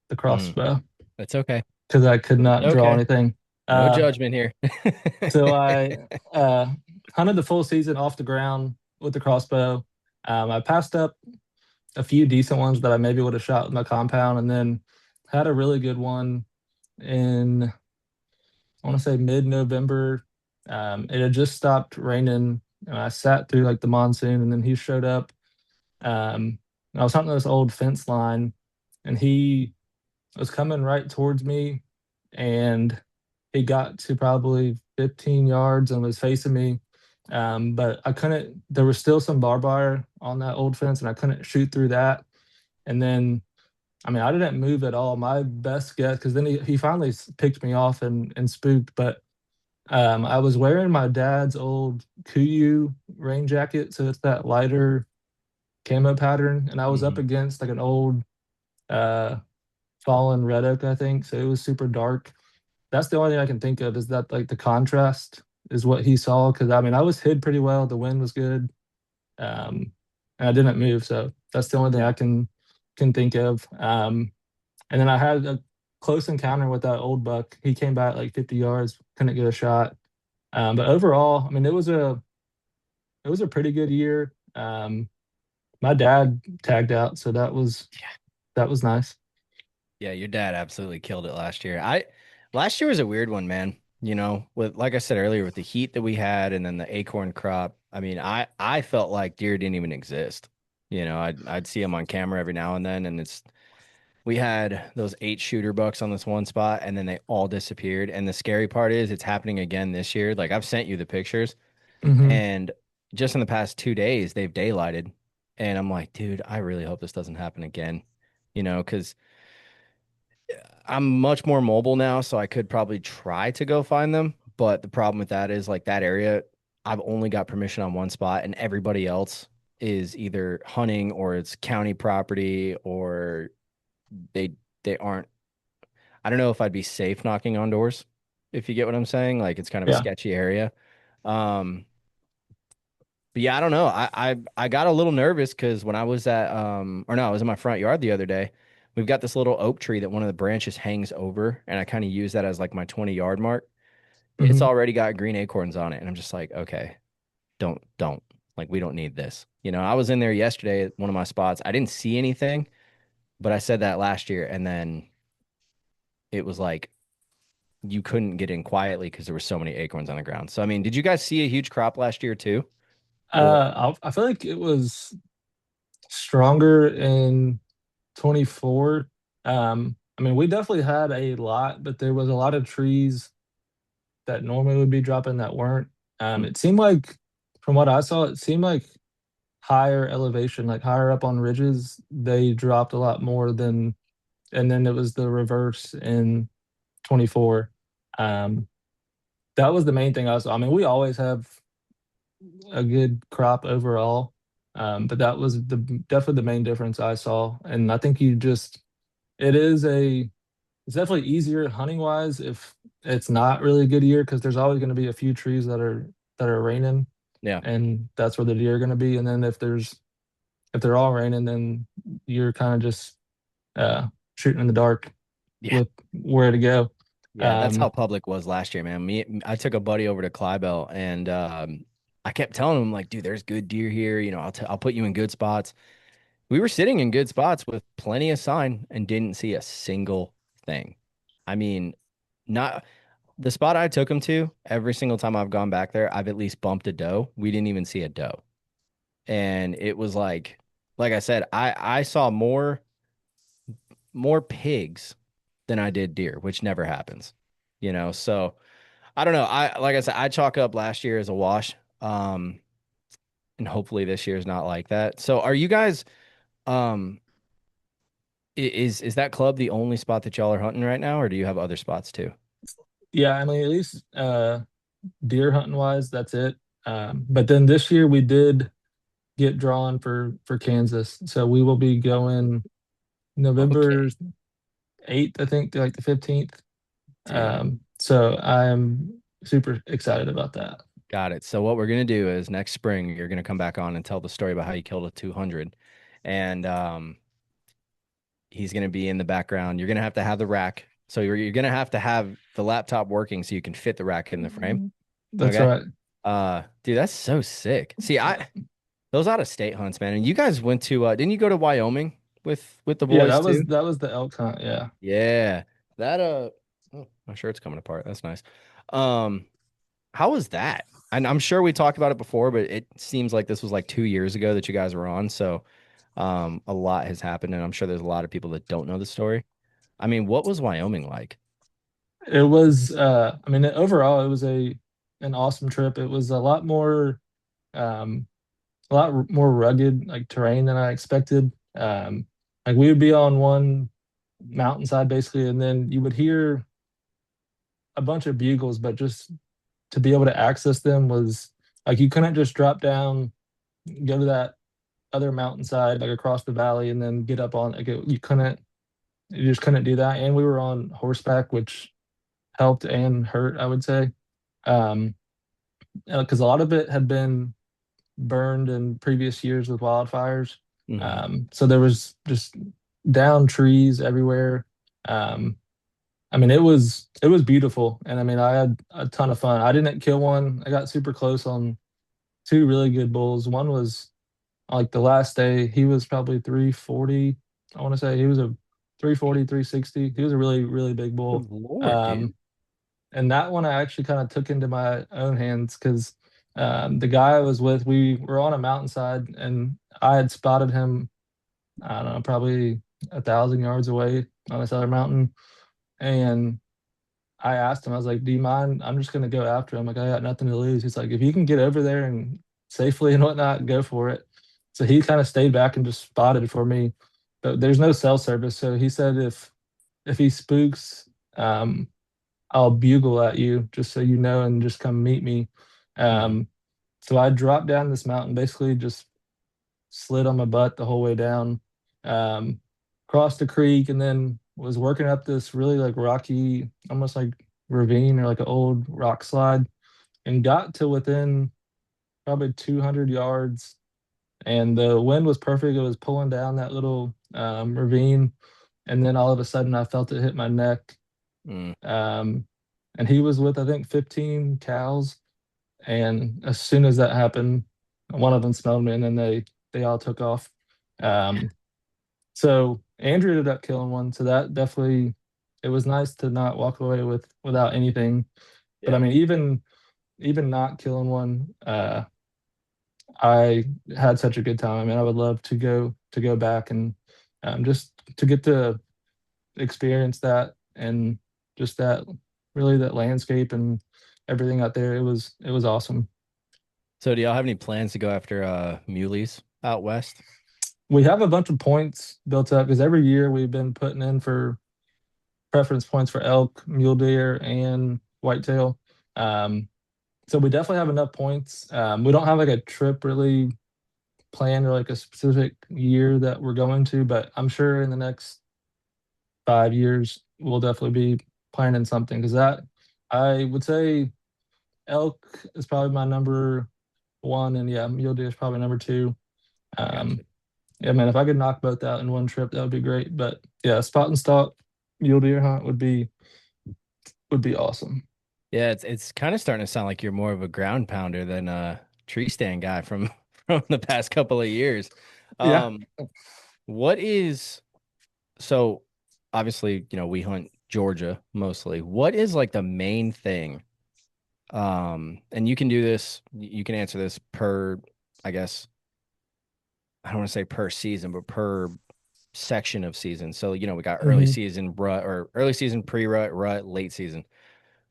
the Mm, crossbow, that's okay. because I could It's not draw okay. anything. No Uh, judgment here. so I hunted the full season off the ground with the crossbow. I passed up a few decent ones that I maybe would have shot with my compound, and then had a really good one in I want to say mid-November. It had just stopped raining, and I sat through like the monsoon, and then he showed up. And I was hunting this old fence line, and he was coming right towards me, and he got to probably 15 yards and was facing me. But I couldn't, there was still some barbed wire on that old fence and I couldn't shoot through that. And then, I mean, I didn't move at all. My best guess, because then he finally picked me off and spooked, but I was wearing my dad's old Kuiu rain jacket. So it's that lighter camo pattern. And I was up Mhm. against like an old uh, fallen red oak, I think. So it was super dark. That's the only thing I can think of is that like the contrast is what he saw. Cause I mean, I was hid pretty well. The wind was good. Um, and I didn't move. So that's the only thing I can think of. And then I had a close encounter with that old buck. He came back like 50 yards, couldn't get a shot. But overall, I mean, it was a pretty good year. My dad tagged out, so that was nice. Yeah, your dad absolutely killed it last year. I last year was a weird one, man. You know, with like I said earlier, with the heat that we had and then the acorn crop. I mean, I felt like deer didn't even exist. You know, I'd see them on camera every now and then, and it's we had those 8 shooter bucks on this one spot, and then they all disappeared. And the scary part is it's happening again this year. Like I've sent you the pictures, Hmm. and just in the past 2 days they've daylighted, and I'm like, dude, I really hope this doesn't happen again. You know, because I'm much more mobile now, so I could probably try to go find them. But the problem with that is like that area, I've only got permission on one spot, and everybody else is either hunting or it's county property or they they aren't. I don't know if I'd be safe knocking on doors, if you get what I'm saying. Like it's kind of a Yeah. sketchy area. Um, but yeah, I don't know. I got a little nervous because when I was at or no, I was in my front yard the other day. We've got this little oak tree that one of the branches hangs over, and I kind of use that as like my 20-yard mark. It's Hmm. already got green acorns on it, and I'm just like, okay, don't like we don't need this. You know, I was in there yesterday at one of my spots. I didn't see anything, but I said that last year, and then it was like you couldn't get in quietly because there were so many acorns on the ground. So I mean, did you guys see a huge crop last year too? Or I feel like it was stronger in 24. I mean, we definitely had a lot, but there was a lot of trees that normally would be dropping that weren't. Hmm. It seemed like, from what I saw, it seemed like higher elevation, like higher up on ridges, they dropped a lot more than, and then it was the reverse in 24. Um, that was the main thing I saw. I mean, we always have a good crop overall, but that was definitely the main difference I saw. And I think it is it's definitely easier hunting wise if it's not really a good year because there's always going to be a few trees that are raining, Yeah. and that's where the deer are going to be. And then if they're all raining, then you're kind of just uh, shooting in the dark Yeah. with where to go. Yeah, that's how Um, public was last year, man. I took a buddy over to Clybell, and I kept telling him like, dude, there's good deer here. You know, I'll put you in good spots. We were sitting in good spots with plenty of sign and didn't see a single thing. I mean, not the spot I took him to. Every single time I've gone back there, I've at least bumped a doe. We didn't even see a doe, and it was like I said, I saw more pigs than I did deer, which never happens. You know, so I don't know. I like I said, I chalk up last year as a wash. Um, and hopefully this year is not like that. So are you guys um is that club the only spot that y'all are hunting right now, or do you have other spots too? yeah, I mean, at least deer hunting wise, that's it. But then this year we did get drawn for Kansas, so we will be going Okay, November 8th, I think, to like the 15th. dude. So I'm super excited about that. Got it. So what we're gonna do is next spring you're gonna come back on and tell the story about how you killed a 200, and he's gonna be in the background. You're gonna have to have the rack, so you're gonna have to have the laptop working so you can fit the rack in the frame. That's Okay. right. Dude, that's so sick. See, I those out of state hunts, man. And you guys went to didn't you go to Wyoming with the Yeah, boys too? that was the elk hunt. Yeah. Yeah. That oh, my shirt's coming apart. That's nice. Um, how was that? And I'm sure we talked about it before, but it seems like this was like 2 years ago that you guys were on. So a lot has happened, and I'm sure there's a lot of people that don't know the story. I mean, what was Wyoming like? It was I mean overall it was a an awesome trip. It was um, a lot more rugged like terrain than I expected. Like we would be on one mountainside basically, and then you would hear a bunch of bugles, but just to be able to access them was like you couldn't just drop down, go to that other mountainside like across the valley, and then get up on like you just couldn't do that. And we were on horseback, which helped and hurt, I would say, um, because a lot of it had been burned in previous years with wildfires. Hmm. So there was just down trees everywhere. Um, I mean, it was beautiful, and I mean, I had a ton of fun. I didn't kill one. I got super close on two really good bulls. One was like the last day. He was probably 340. I want to say he was a 340, 360. He was a really, really big bull. Good Lord, dude. Um, and that one I actually kind of took into my own hands because the guy I was with, we were on a mountainside, and I had spotted him. I don't know, probably 1,000 yards away on this other mountain, and I asked him, I was like, "Do you mind? I'm just gonna go after him. Like, I got nothing to lose." He's like, "If you can get over there and safely and whatnot, go for it." So he kind of stayed back and just spotted for me. But there's no cell service, so he said if he spooks, I'll bugle at you just so you know and just come meet me. Mhm. Um, so I dropped down this mountain, basically just slid on my butt the whole way down, um, crossed the creek, and then was working up this really like rocky, almost like ravine or like an old rock slide, and got to within probably 200 yards. And the wind was perfect. It was pulling down that little ravine. And then all of a sudden, I felt it hit my neck. Mm. Um, and he was with, I think, 15 cows. And as soon as that happened, one of them smelled me, and then they all took off. Um, so Andrew ended up killing one. So that definitely, it was nice to not walk away without anything. But I Yeah. mean, even not killing one, I had such a good time. I mean, I would love to go back and just to get to experience that, and just that really that landscape and everything out there. It was awesome. So do y'all have any plans to go after muleys out west? We have a bunch of points built up because every year we've been putting in for preference points for elk, mule deer, and whitetail. Um, so we definitely have enough points. We don't have like a trip really planned or like a specific year that we're going to, but I'm sure in the next 5 years we'll definitely be planning something because that I would say elk is probably my number one, and yeah, mule deer is probably number two. I got Um, you. yeah, man, if I could knock both out in one trip, that would be great. But yeah, spot and stalk mule deer hunt would be awesome. Yeah, it's kind of starting to sound like you're more of a ground pounder than a tree stand guy from from the past couple of years. Yeah. Um, what is so obviously, we hunt Georgia mostly. What is like the main thing? And you can do this, you can answer this per, I guess, I don't want to say per season, but per section of season. So, we got early Hmm. season rut or early season pre-rut, rut, late season.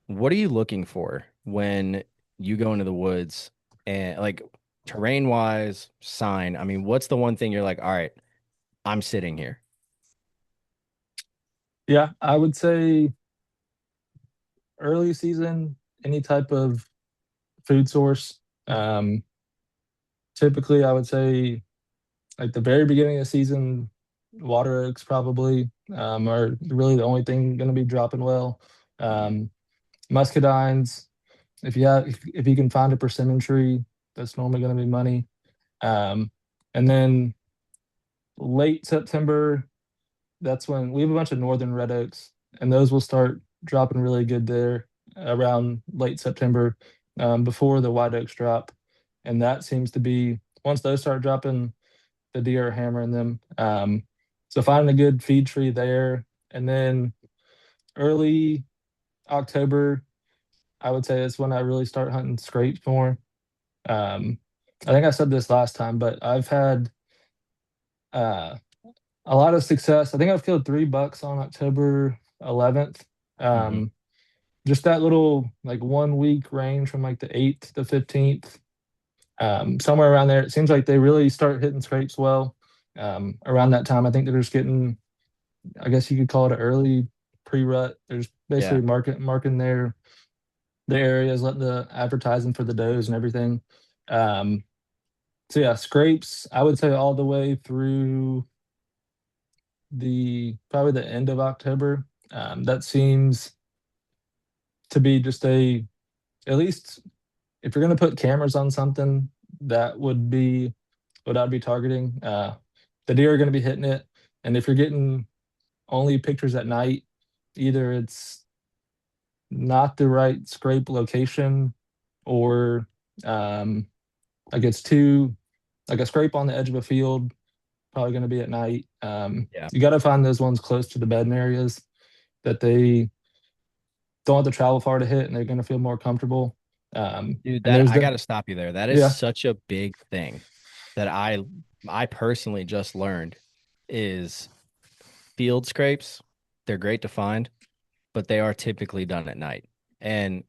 What are you looking for when you go into the woods and like terrain wise, sign? I mean, what's the one thing you're like, all right, I'm sitting here. Yeah, I would say early season, any type of food source. Um, Typically, I would say like the very beginning of the season, water oaks probably are really the only thing going to be dropping well. Mhm. Um, Muscadines, if you can find a persimmon tree, that's normally going to be money. Um, and then late September, that's when we have a bunch of northern red oaks, and those will start dropping really good there around late September, before the white oaks drop. And that seems to be once those start dropping, the deer are hammering them. So finding a good feed tree there, and then early October, I would say is when I really start hunting scrapes more. Um, I think I said this last time, but I've had uh, a lot of success. I think I've killed 3 bucks on October 11th. Mhm. Um, just that little like 1 week range from like the 8th to 15th, somewhere around there. It seems like they really start hitting scrapes well around that time. I think they're just getting, I guess you could call it an early pre-rut. They're just Yeah. basically marking their areas, letting the advertising for the does and everything. Um, so yeah, scrapes, I would say all the way through the probably the end of October. That seems to be just a, at least if you're going to put cameras on something, that would be what I'd be targeting. The deer are going to be hitting it, and if you're getting only pictures at night, either it's not the right scrape location, or um, like it's too like a scrape on the edge of a field, probably going to be at night. Yeah. You got to find those ones close to the bedding areas that they don't have to travel far to hit, and they're going to feel more comfortable. Dude, And that there's I the got to stop you there. That is yeah, such a big thing that I personally just learned is field scrapes. They're great to find, but they are typically done at night. And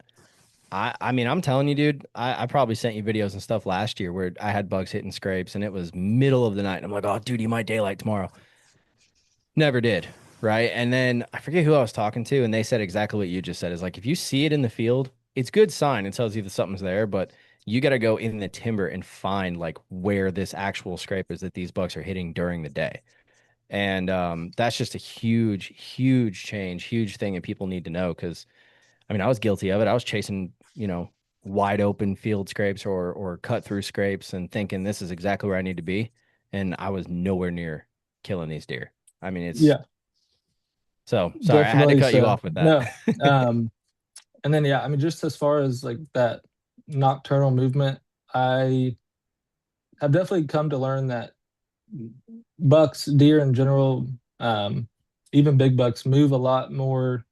I mean, I'm telling you, dude, I probably sent you videos and stuff last year where I had bugs hitting scrapes and it was middle of the night. And I'm like, oh, dude, you might daylight tomorrow. Never did. Right. And then I forget who I was talking to, and they said exactly what you just said is like, if you see it in the field, it's good sign. It tells you that something's there, but you got to go in the timber and find like where this actual scrape is that these bugs are hitting during the day. And that's just a huge, huge change, huge thing that people need to know. Because I mean, I was guilty of it. I was chasing, wide open field scrapes or cut through scrapes and thinking this is exactly where I need to be. And I was nowhere near killing these deer. I mean, it's yeah, so sorry. I had to definitely cut you so. off with that. No. And then yeah, I mean, just as far as like that nocturnal movement, I have definitely come to learn that bucks, deer in general, um, even big bucks move a lot more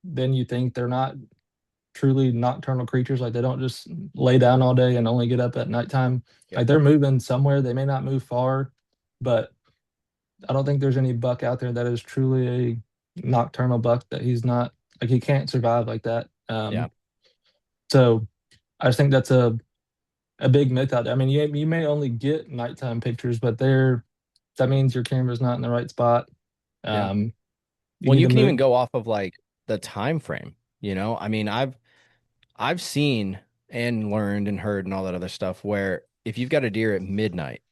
than you think. They're not truly nocturnal creatures. Like they don't just lay down all day and only get up at nighttime. Yep. Like they're moving somewhere. They may not move far, but I don't think there's any buck out there that is truly a nocturnal buck that he's not, like he can't survive like that. Yeah. So I just think that's a big myth out there. I mean, you may only get nighttime pictures, but that means your camera's not in the right spot. Yeah. Um, you Well, need you to can even move. go off of like the time frame, I mean, I've seen and learned and heard and all that other stuff where if you've got a deer at midnight,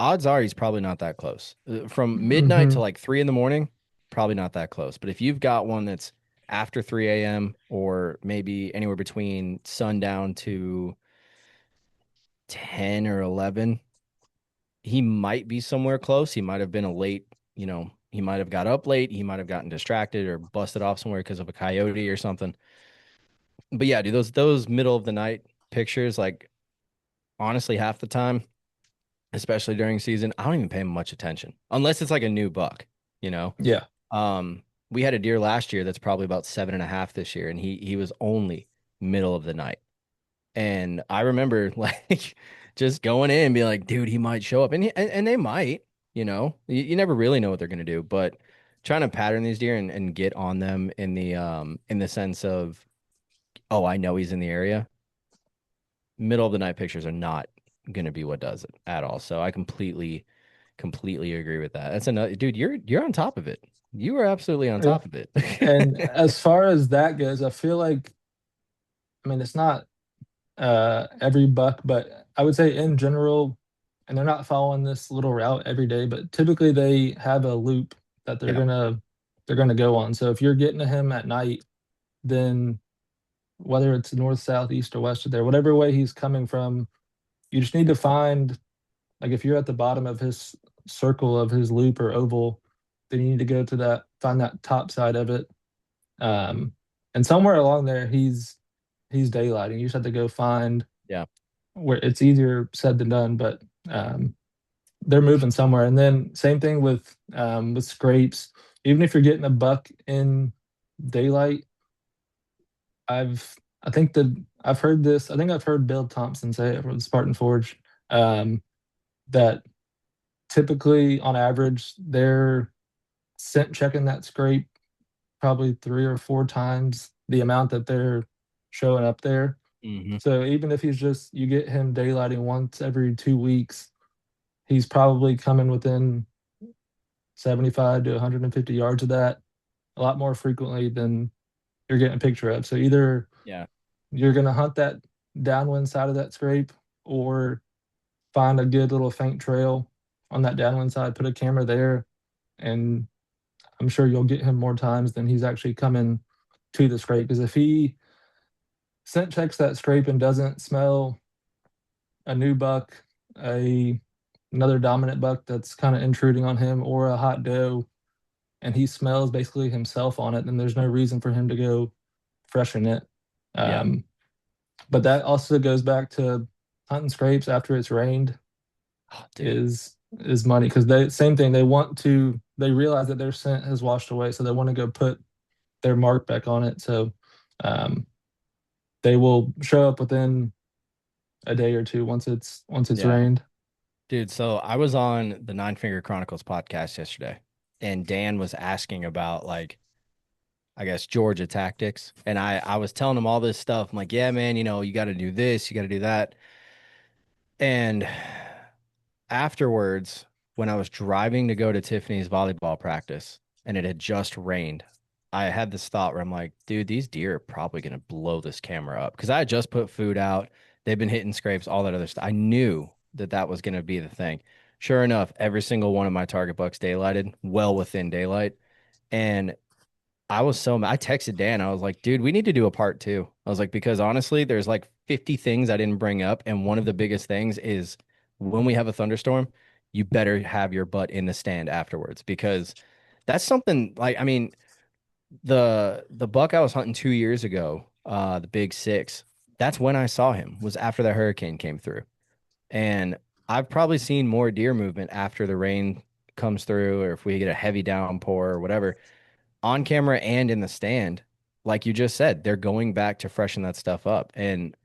odds are he's probably not that close. From midnight to Hmm. like 3 in the morning, probably not that close. But if you've got one that's after 3 a.m. or maybe anywhere between sundown to 10 or 11, he might be somewhere close. He might have been a late, he might have got up late. He might have gotten distracted or busted off somewhere because of a coyote or something. But yeah, dude, those middle of the night pictures, like honestly, half the time, especially during season, I don't even pay much attention unless it's like a new buck, you know. Yeah. We had a deer last year that's probably about 7.5 this year, and he was only middle of the night. And I remember like just going in and being like, dude, he might show up. And they might, you never really know what they're gonna do, but trying to pattern these deer and get on them in the sense of, oh, I know he's in the area. Middle of the night pictures are not gonna be what does it at all. So I completely agree with that. That's another dude, you're on top of it. You are absolutely on Yeah. top of it. And as far as that goes, I feel like, I mean, it's not every buck, but I would say in general, and they're not following this little route every day, but typically they have a loop that Yeah. they're gonna go on. So if you're getting to him at night, then whether it's north, south, east, or west of there, whatever way he's coming from, you just need to find, like if you're at the bottom of his circle of his loop or oval, then you need to go to that, find that top side of it. Um, and somewhere along there, he's daylighting. You just have to go find Yeah. where. It's easier said than done, but um, they're moving somewhere. And then same thing with scrapes. Even if you're getting a buck in daylight, I think that I've heard this. I think I've heard Bill Thompson say it from Spartan Forge, um, that typically on average they're scent checking that scrape probably 3 or 4 times the amount that they're showing up there. Hmm. So even if you get him daylighting once every 2 weeks, he's probably coming within 75 to 150 yards of that a lot more frequently than you're getting a picture of. So either Yeah. you're going to hunt that downwind side of that scrape, or find a good little faint trail on that downwind side, put a camera there, and I'm sure you'll get him more times than he's actually coming to the scrape. Because if he scent checks that scrape and doesn't smell a new buck, a another dominant buck that's kind of intruding on him, or a hot doe, and he smells basically himself on it, then there's no reason for him to go freshen it. Yeah. Um, but that also goes back to hunting scrapes after it's rained Oh, dude. is money, because they same thing, they realize that their scent has washed away, so they want to go put their mark back on it. So um, they will show up within a day or two once it's Yeah. rained. Dude, so I was on the Nine Finger Chronicles podcast yesterday, and Dan was asking about like, I guess, Georgia tactics. And I was telling him all this stuff. I'm like, yeah, man, you got to do this, you got to do that. And afterwards, when I was driving to go to Tiffany's volleyball practice and it had just rained, I had this thought where I'm like, dude, these deer are probably going to blow this camera up because I had just put food out. They've been hitting scrapes, all that other stuff. I knew that that was going to be the thing. Sure enough, every single one of my target bucks daylighted well within daylight. And I was so mad. I texted Dan. I was like, dude, we need to do a part two. I was like, because honestly, there's like 50 things I didn't bring up. And one of the biggest things is when we have a thunderstorm, you better have your butt in the stand afterwards because that's something like, I mean, the buck I was hunting 2 years ago, the big six, that's when I saw him, was after the hurricane came through. And I've probably seen more deer movement after the rain comes through, or if we get a heavy downpour or whatever on camera and in the stand, like you just said, they're going back to freshen that stuff up. And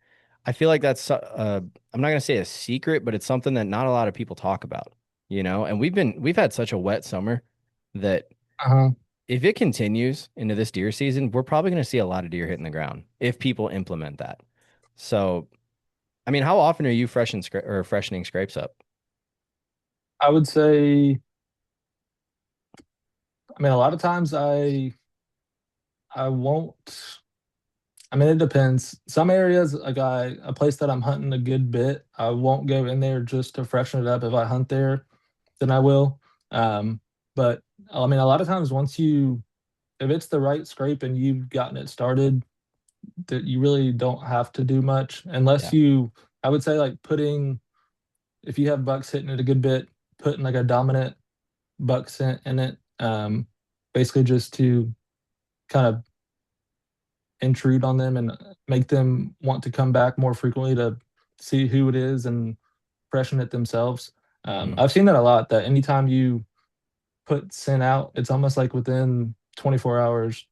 I feel like that's, I'm not going to say a secret, but it's something that not a lot of people talk about, and we've had such a wet summer that Uh-huh. if it continues into this deer season, we're probably going to see a lot of deer hitting the ground if people implement that. So, I mean, how often are you freshening scrapes up? I would say, I mean, a lot of times I won't. I mean, it depends. Some areas, like a place that I'm hunting a good bit, I won't go in there just to freshen it up. If I hunt there, then I will. Um, but I mean, a lot of times if it's the right scrape and you've gotten it started, that you really don't have to do much unless Yeah. I would say like if you have bucks hitting it a good bit, putting like a dominant buck scent in it, basically just to kind of intrude on them and make them want to come back more frequently to see who it is and freshen it themselves. Hmm. I've seen that a lot. That anytime you put scent out, it's almost like within 24 hours.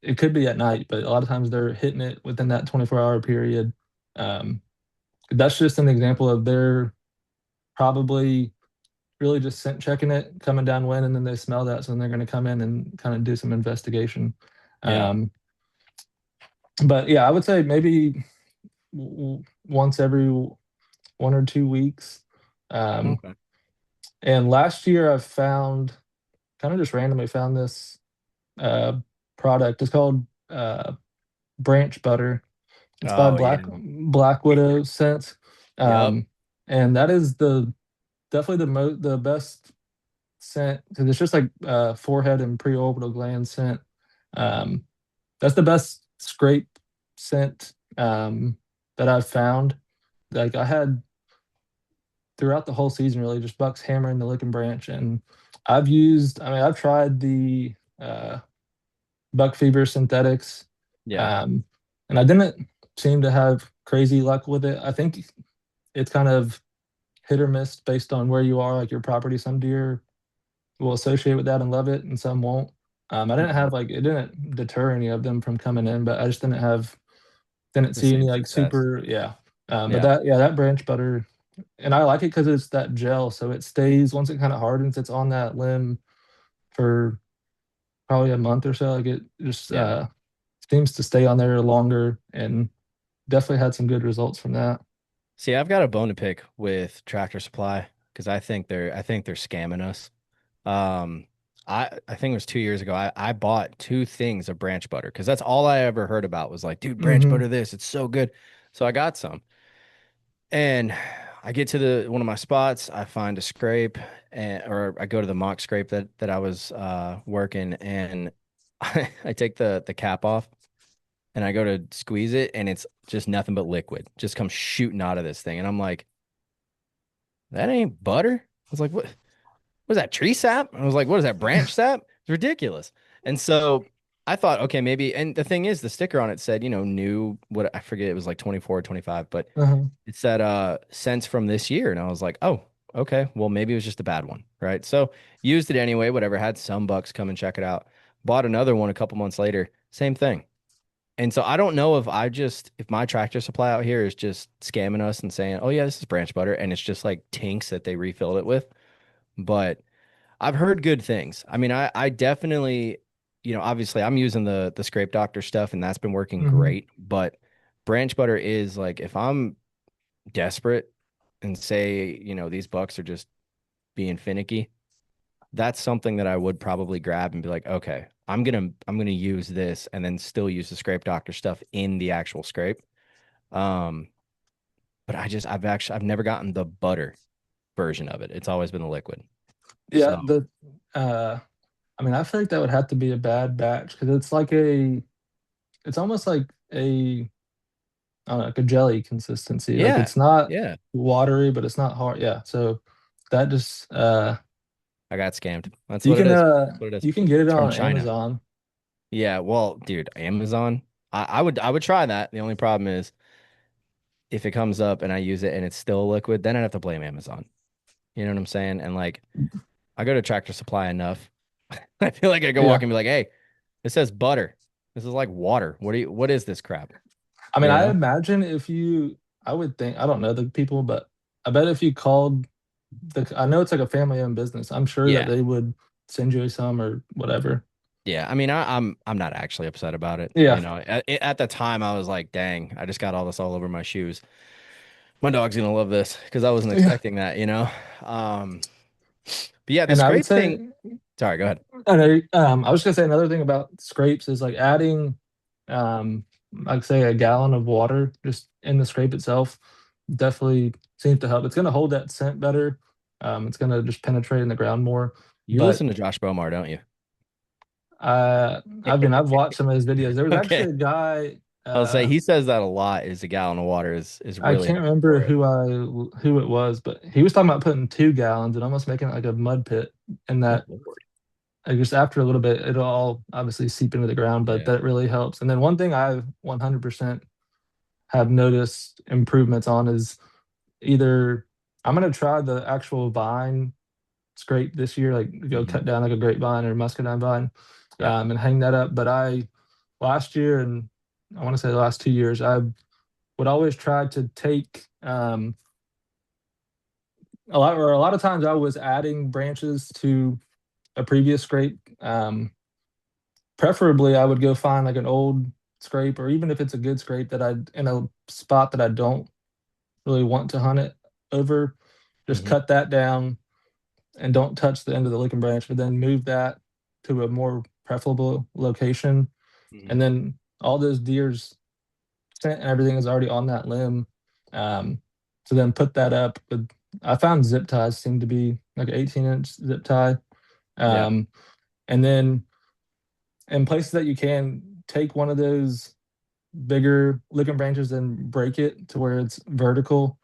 It could be at night, but a lot of times they're hitting it within that 24-hour period. Um, that's just an example of they're probably really just scent checking it, coming downwind, and then they smell that, so then they're going to come in and kind of do some investigation. Yeah. Um, but yeah, I would say maybe once every 1 or 2 weeks. Um, Okay. and last year I found, kind of just randomly found this uh, product. It's called branch butter. It's by Oh, yeah. Black Widow scent. Yep. And that is definitely the best scent, because it's just like forehead and preorbital gland scent. Um, that's the best scrape scent that I've found. Like I had throughout the whole season, really, just bucks hammering the licking branch, and I've tried the buck fever synthetics, Yeah. um, and I didn't seem to have crazy luck with it. I think it's kind of hit or miss based on where you are, like your property. Some deer will associate with that and love it, and some won't. I didn't Mhm. have like it didn't deter any of them from coming in, but I just didn't The see same any like success. super, yeah. But Yeah. that branch butter, and I like it because it's that gel, so it stays once it kind of hardens. It's on that limb for probably a month or so. Like it just Yeah. seems to stay on there longer, and definitely had some good results from that. See, I've got a bone to pick with Tractor Supply because I think they're scamming us. Um, I think it was 2 years ago. I bought two things of branch butter because that's all I ever heard about was like, dude, branch Hmm. butter this, it's so good. So I got some. And I get to the one of my spots, I find a scrape and or I go to the mock scrape that I was working and I take the cap off and I go to squeeze it and it's just nothing but liquid. Just comes shooting out of this thing. And I'm like, that ain't butter. I was like, what was that tree sap? I was like, what is that branch sap? It's ridiculous. And so I thought, okay, maybe. And the thing is, the sticker on it said, new, what I forget, it was like 24 or 25, but Uh-huh. it said cents from this year. And I was like, oh, okay, well, maybe it was just a bad one. Right. So used it anyway, whatever, had some bucks come and check it out. Bought another one a couple months later, same thing. And so I don't know if my Tractor Supply out here is just scamming us and saying, oh, yeah, this is branch butter. And it's just like tinks that they refilled it with. But I've heard good things. I mean, I definitely, obviously I'm using the Scrape Doctor stuff and that's been working Hmm. great. But branch butter is like if I'm desperate and say, these bucks are just being finicky, that's something that I would probably grab and be like, okay, I'm gonna use this and then still use the Scrape Doctor stuff in the actual scrape. Um, but I've never gotten the butter version of it. It's always been the liquid. Yeah, So uh I mean, I feel like that would have to be a bad batch because it's almost like I don't know, like a jelly consistency. Like yeah, it's not yeah, watery, but it's not hard. Yeah, so that just I got scammed. That's what it is. That's what it is. you can get it It's from on China. Amazon. Yeah, well, dude, Amazon. I would try that. The only problem is if it comes up and I use it and it's still liquid, then I'd have to blame Amazon. You know what I'm saying? And like I go to Tractor Supply enough. I feel like I can walk Yeah. and be like, hey, it says butter. This is like water. What is this crap? I mean, You I know? imagine if you, I would think, I don't know the people, but I bet if you called I know it's like a family-owned business. I'm sure that Yeah. they would send you some or whatever. Yeah. I mean, I'm not actually upset about it. Yeah. At the time I was like, dang, I just got all this all over my shoes. My dog's gonna love this because I wasn't Yeah. expecting that. Um, but yeah, the And I would scrape thing. say, Sorry, go ahead. I know, I was gonna say another thing about scrapes is like adding, like say a gallon of water just in the scrape itself definitely seems to help. It's gonna hold that scent better. It's gonna just penetrate in the ground more. You But listen to Josh Bomar, don't you? I've watched some of his videos. There was Okay. actually a guy. I'll say he says that a lot is a gallon of water is I really can't enough remember for it. who it was, but he was talking about putting 2 gallons and almost making it like a mud pit, and Good that Lord. just after a little bit, it'll all obviously seep into the ground, but Yeah. that really helps. And then one thing I 100% have noticed improvements on is either I'm gonna try the actual vine scrape this year, like go Mhm. cut down like a grapevine or muscadine vine, Yeah. and hang that up. But I last year and I want to say the last 2 years, I would always try to take a lot of times I was adding branches to a previous scrape. Preferably, I would go find like an old scrape, or even if it's a good scrape that I in a spot that I don't really want to hunt it over, just Hmm. cut that down and don't touch the end of the licking branch, but then move that to a more preferable location. Hmm. And then all those deer's scent and everything is already on that limb. Um, so then put that up with, I found zip ties seem to be like an 18-inch zip tie. Yeah. Um, and then in places that you can take one of those bigger licking branches and break it to where it's vertical.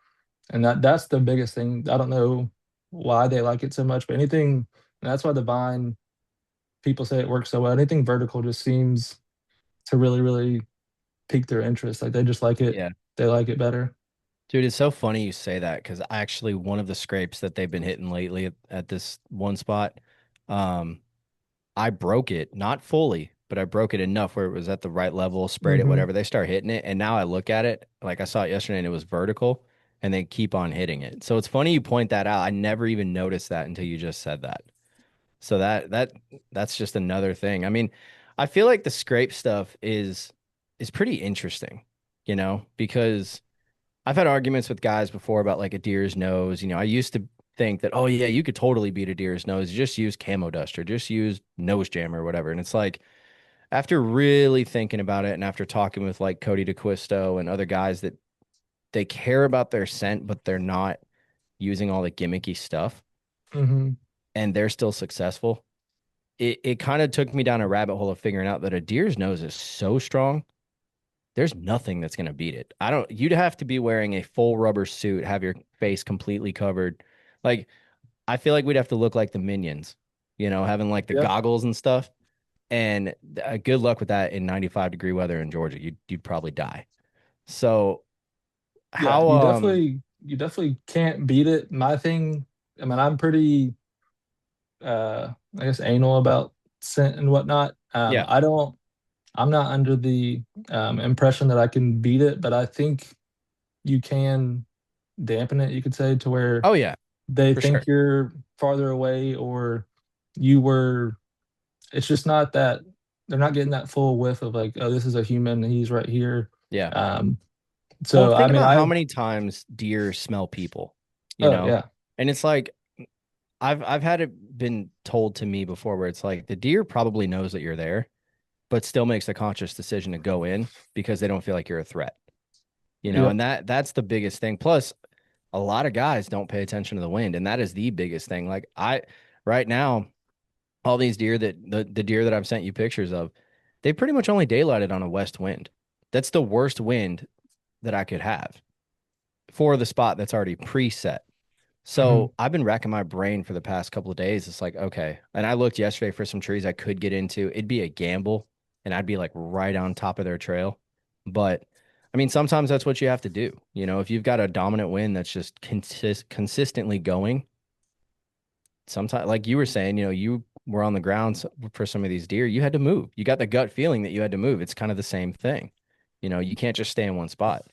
And that's the biggest thing. I don't know why they like it so much, but anything, and that's why the vine people say it works so well. Anything vertical just seems to really, really pique their interest. Like they just like it, Yeah. they like it better. Dude, it's so funny you say that because actually one of the scrapes that they've been hitting lately at this one spot, um, I broke it, not fully, but I broke it enough where it was at the right level, sprayed it, Hmm. whatever. They start hitting it, and now I look at it, like I saw it yesterday and it was vertical, and they keep on hitting it. So it's funny you point that out. I never even noticed that until you just said that. So that's just another thing. I mean, I feel like the scrape stuff is pretty interesting, because I've had arguments with guys before about like a deer's nose. I used to think that, oh yeah, you could totally beat a deer's nose. Just use camo dust or just use nose jam or whatever. And it's like after really thinking about it and after talking with like Cody DeQuisto and other guys that they care about their scent, but they're not using all the gimmicky stuff Hmm. and they're still successful. It kind of took me down a rabbit hole of figuring out that a deer's nose is so strong. There's nothing that's going to beat it. You'd have to be wearing a full rubber suit, have your face completely covered. Like, I feel like we'd have to look like the minions, having like the Yeah. goggles and stuff. And good luck with that in 95-degree weather in Georgia. You'd probably die. So, Yeah, how, you definitely can't beat it. My thing, I mean, I'm pretty I guess anal about scent and whatnot. yeah. I'm not under the impression that I can beat it, but I think you can dampen it, you could say, to where Oh, yeah, they for sure. think you're farther away or you were, it's just not that they're not getting that full whiff of like, oh, this is a human, he's right here. Yeah. Um, Well, so I think mean, about how many times deer smell people, you oh know? yeah. And it's like I've had it been told to me before where it's like the deer probably knows that you're there, but still makes the conscious decision to go in because they don't feel like you're a threat. And Yep. that's the biggest thing. Plus, a lot of guys don't pay attention to the wind, and that is the biggest thing. Like right now, all these deer the deer that I've sent you pictures of, they pretty much only daylighted on a west wind. That's the worst wind that I could have for the spot that's already preset. Hmm. So I've been racking my brain for the past couple of days. It's like, okay. And I looked yesterday for some trees I could get into. It'd be a gamble and I'd be like right on top of their trail. But I mean, sometimes that's what you have to do. If you've got a dominant wind that's just consistently going, sometimes, like you were saying, you were on the ground for some of these deer, you had to move. You got the gut feeling that you had to move. It's kind of the same thing. You can't just stay in one spot.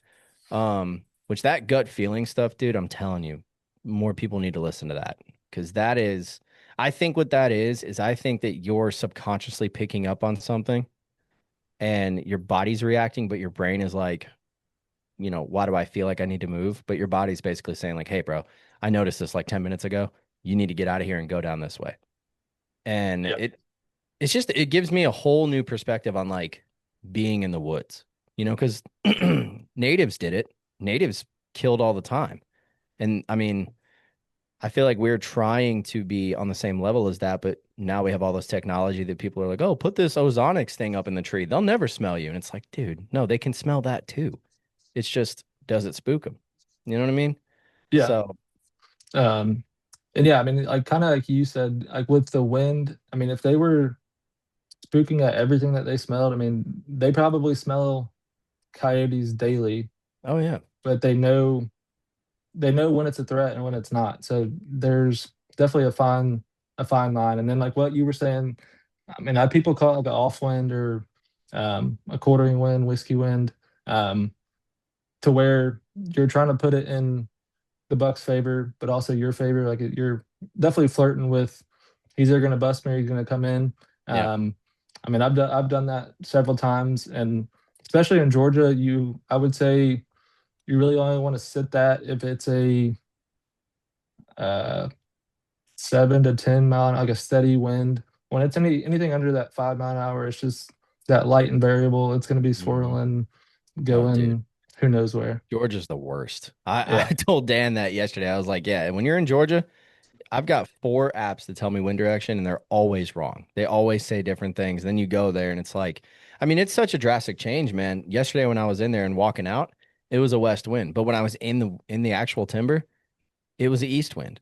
Which that gut feeling stuff, dude, I'm telling you, more people need to listen to that because I think what that is I think that you're subconsciously picking up on something and your body's reacting, but your brain is like, why do I feel like I need to move? But your body's basically saying, like, hey, bro, I noticed this like 10 minutes ago. You need to get out of here and go down this way. And Yep. it gives me a whole new perspective on like being in the woods, because natives did it. Natives killed all the time. And I mean, I feel like we're trying to be on the same level as that, but now we have all this technology that people are like, oh, put this ozonics thing up in the tree. They'll never smell you. And it's like, dude, no, they can smell that too. It's just, does it spook them? You know what I mean? Yeah. So, Um, and yeah, I mean, like kind of like you said, like with the wind, I mean, if they were spooking at everything that they smelled, I mean, they probably smell coyotes daily, oh yeah, but they know when it's a threat and when it's not. So there's definitely a fine line. And then like what you were saying, I mean, people call it like an off wind or a quartering wind, whiskey wind, um, to where you're trying to put it in the Bucks' favor, but also your favor. Like you're definitely flirting with he's either going to bust me or he's going to come in. yeah, Um, I mean, I've done that several times, and especially in Georgia, I would say you really only want to sit that if it's a uh, 7 to 10 mile, like a steady wind. When it's anything under that 5 mile an hour, it's just that light and variable. It's going to be mhm. swirling, Oh dude, going who knows where. Georgia's the worst. I Yeah. told Dan that yesterday. I was like, yeah, when you're in Georgia, I've got 4 apps that tell me wind direction, and they're always wrong. They always say different things. Then you go there, and it's like, I mean, it's such a drastic change, man. Yesterday, when I was in there and walking out, it was a west wind, but when I was in the actual timber, it was the east wind.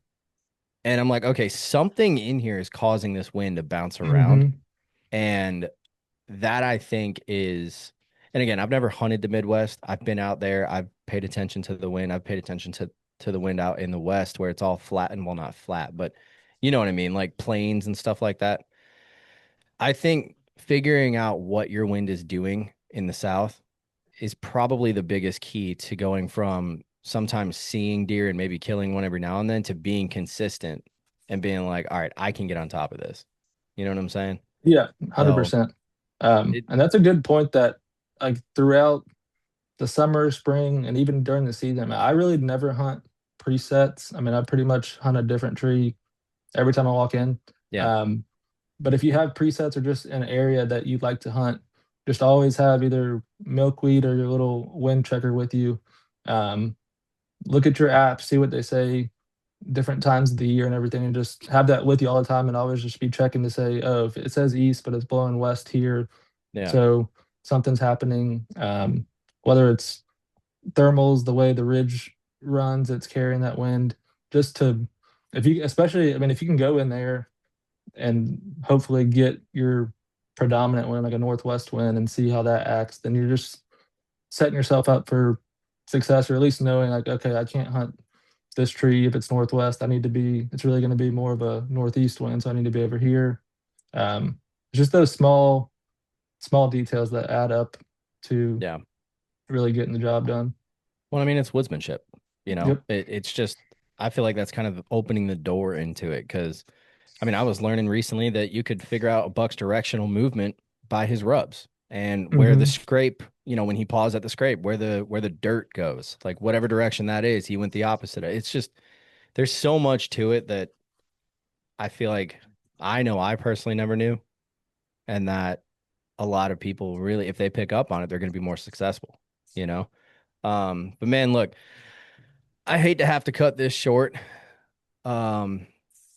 And I'm like, okay, something in here is causing this wind to bounce around, Hmm. and that I think is. And again, I've never hunted the Midwest. I've been out there. I've paid attention to the wind. I've paid attention to the wind out in the West where it's all flat and well, not flat, but you know what I mean, like plains and stuff like that. I think figuring out what your wind is doing in the South is probably the biggest key to going from sometimes seeing deer and maybe killing one every now and then to being consistent and being like, all right, I can get on top of this. You know what I'm saying? Yeah, So 100%. it, And that's a good point that like throughout the summer, spring, and even during the season, I really never hunt presets. I mean, I pretty much hunt a different tree every time I walk in. yeah, Um, but if you have presets or just an area that you'd like to hunt, just always have either milkweed or your little wind checker with you. Um, Look at your app, see what they say, different times of the year and everything, and just have that with you all the time and always just be checking to say, oh, if it says east, but it's blowing west here, yeah, so something's happening. Whether it's thermals, the way the ridge runs, it's carrying that wind. Just to, if you, especially, I mean, if you can go in there and hopefully get your predominant wind, like a northwest wind, and see how that acts, then you're just setting yourself up for success, or at least knowing like, okay, I can't hunt this tree if it's northwest. I need to be, it's really going to be more of a northeast wind, so I need to be over here. Just those small details that add up to yeah. really getting the job done. Well, I mean, it's woodsmanship. Yep. It's just I feel like that's kind of opening the door into it because I mean, I was learning recently that you could figure out a buck's directional movement by his rubs and where the Hmm. scrape, when he paws at the scrape, where the dirt goes, like whatever direction that is, he went the opposite. It's just there's so much to it that I feel like I know I personally never knew, and that a lot of people really, if they pick up on it, they're going to be more successful, you know? But man, look, I hate to have to cut this short. Um,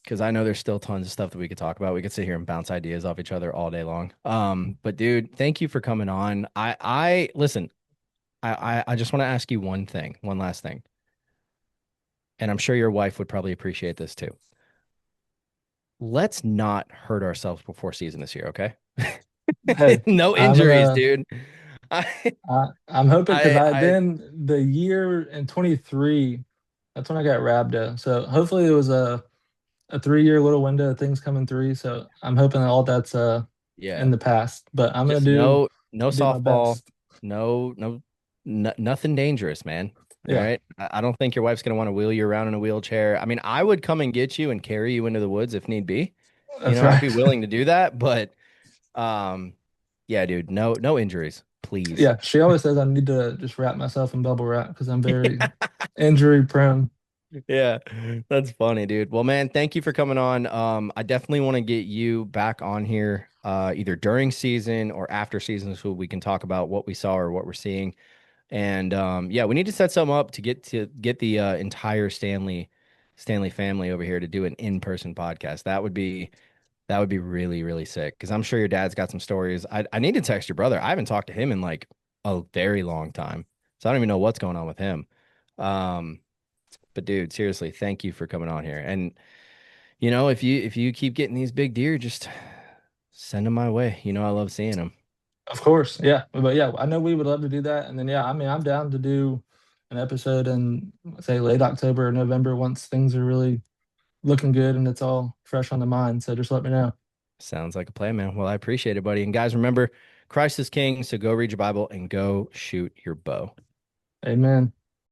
because I know there's still tons of stuff that we could talk about. We could sit here and bounce ideas off each other all day long. But dude, thank you for coming on. I listen, I just want to ask you one thing, one last thing. And I'm sure your wife would probably appreciate this too. Let's not hurt ourselves before season this year, okay? Hey, No I'm injuries, gonna. dude. I I'm hoping because I I then the year in 23, that's when I got Rabda. So hopefully it was a 3 year little window of things coming through. So I'm hoping that all that's yeah. in the past. But I'm gonna Just no do my softball, best. nothing dangerous, man. All Yeah, right. I don't think your wife's gonna want to wheel you around in a wheelchair. I mean, I would come and get you and carry you into the woods if need be. that's I'd right. be willing to do that, but um, yeah, dude, no injuries, please. Yeah, she always says I need to just wrap myself in bubble wrap because I'm very injury prone. Yeah, that's funny, dude. Well, man, thank you for coming on. I definitely want to get you back on here, either during season or after season, so we can talk about what we saw or what we're seeing. And yeah, we need to set something up to get the entire Stanley family over here to do an in-person podcast. That would be really, really sick because I'm sure your dad's got some stories. I need to text your brother. I haven't talked to him in like a very long time, so I don't even know what's going on with him. Um, but dude, seriously, thank you for coming on here. And if you keep getting these big deer, just send them my way. I love seeing them. Of course, yeah. But yeah, I know we would love to do that. And then yeah, I mean, I'm down to do an episode in say late October or November once things are really looking good and it's all fresh on the mind. So just let me know. Sounds like a plan, man. Well, I appreciate it, buddy. And guys, remember, Christ is king. So go read your Bible and go shoot your bow. Amen.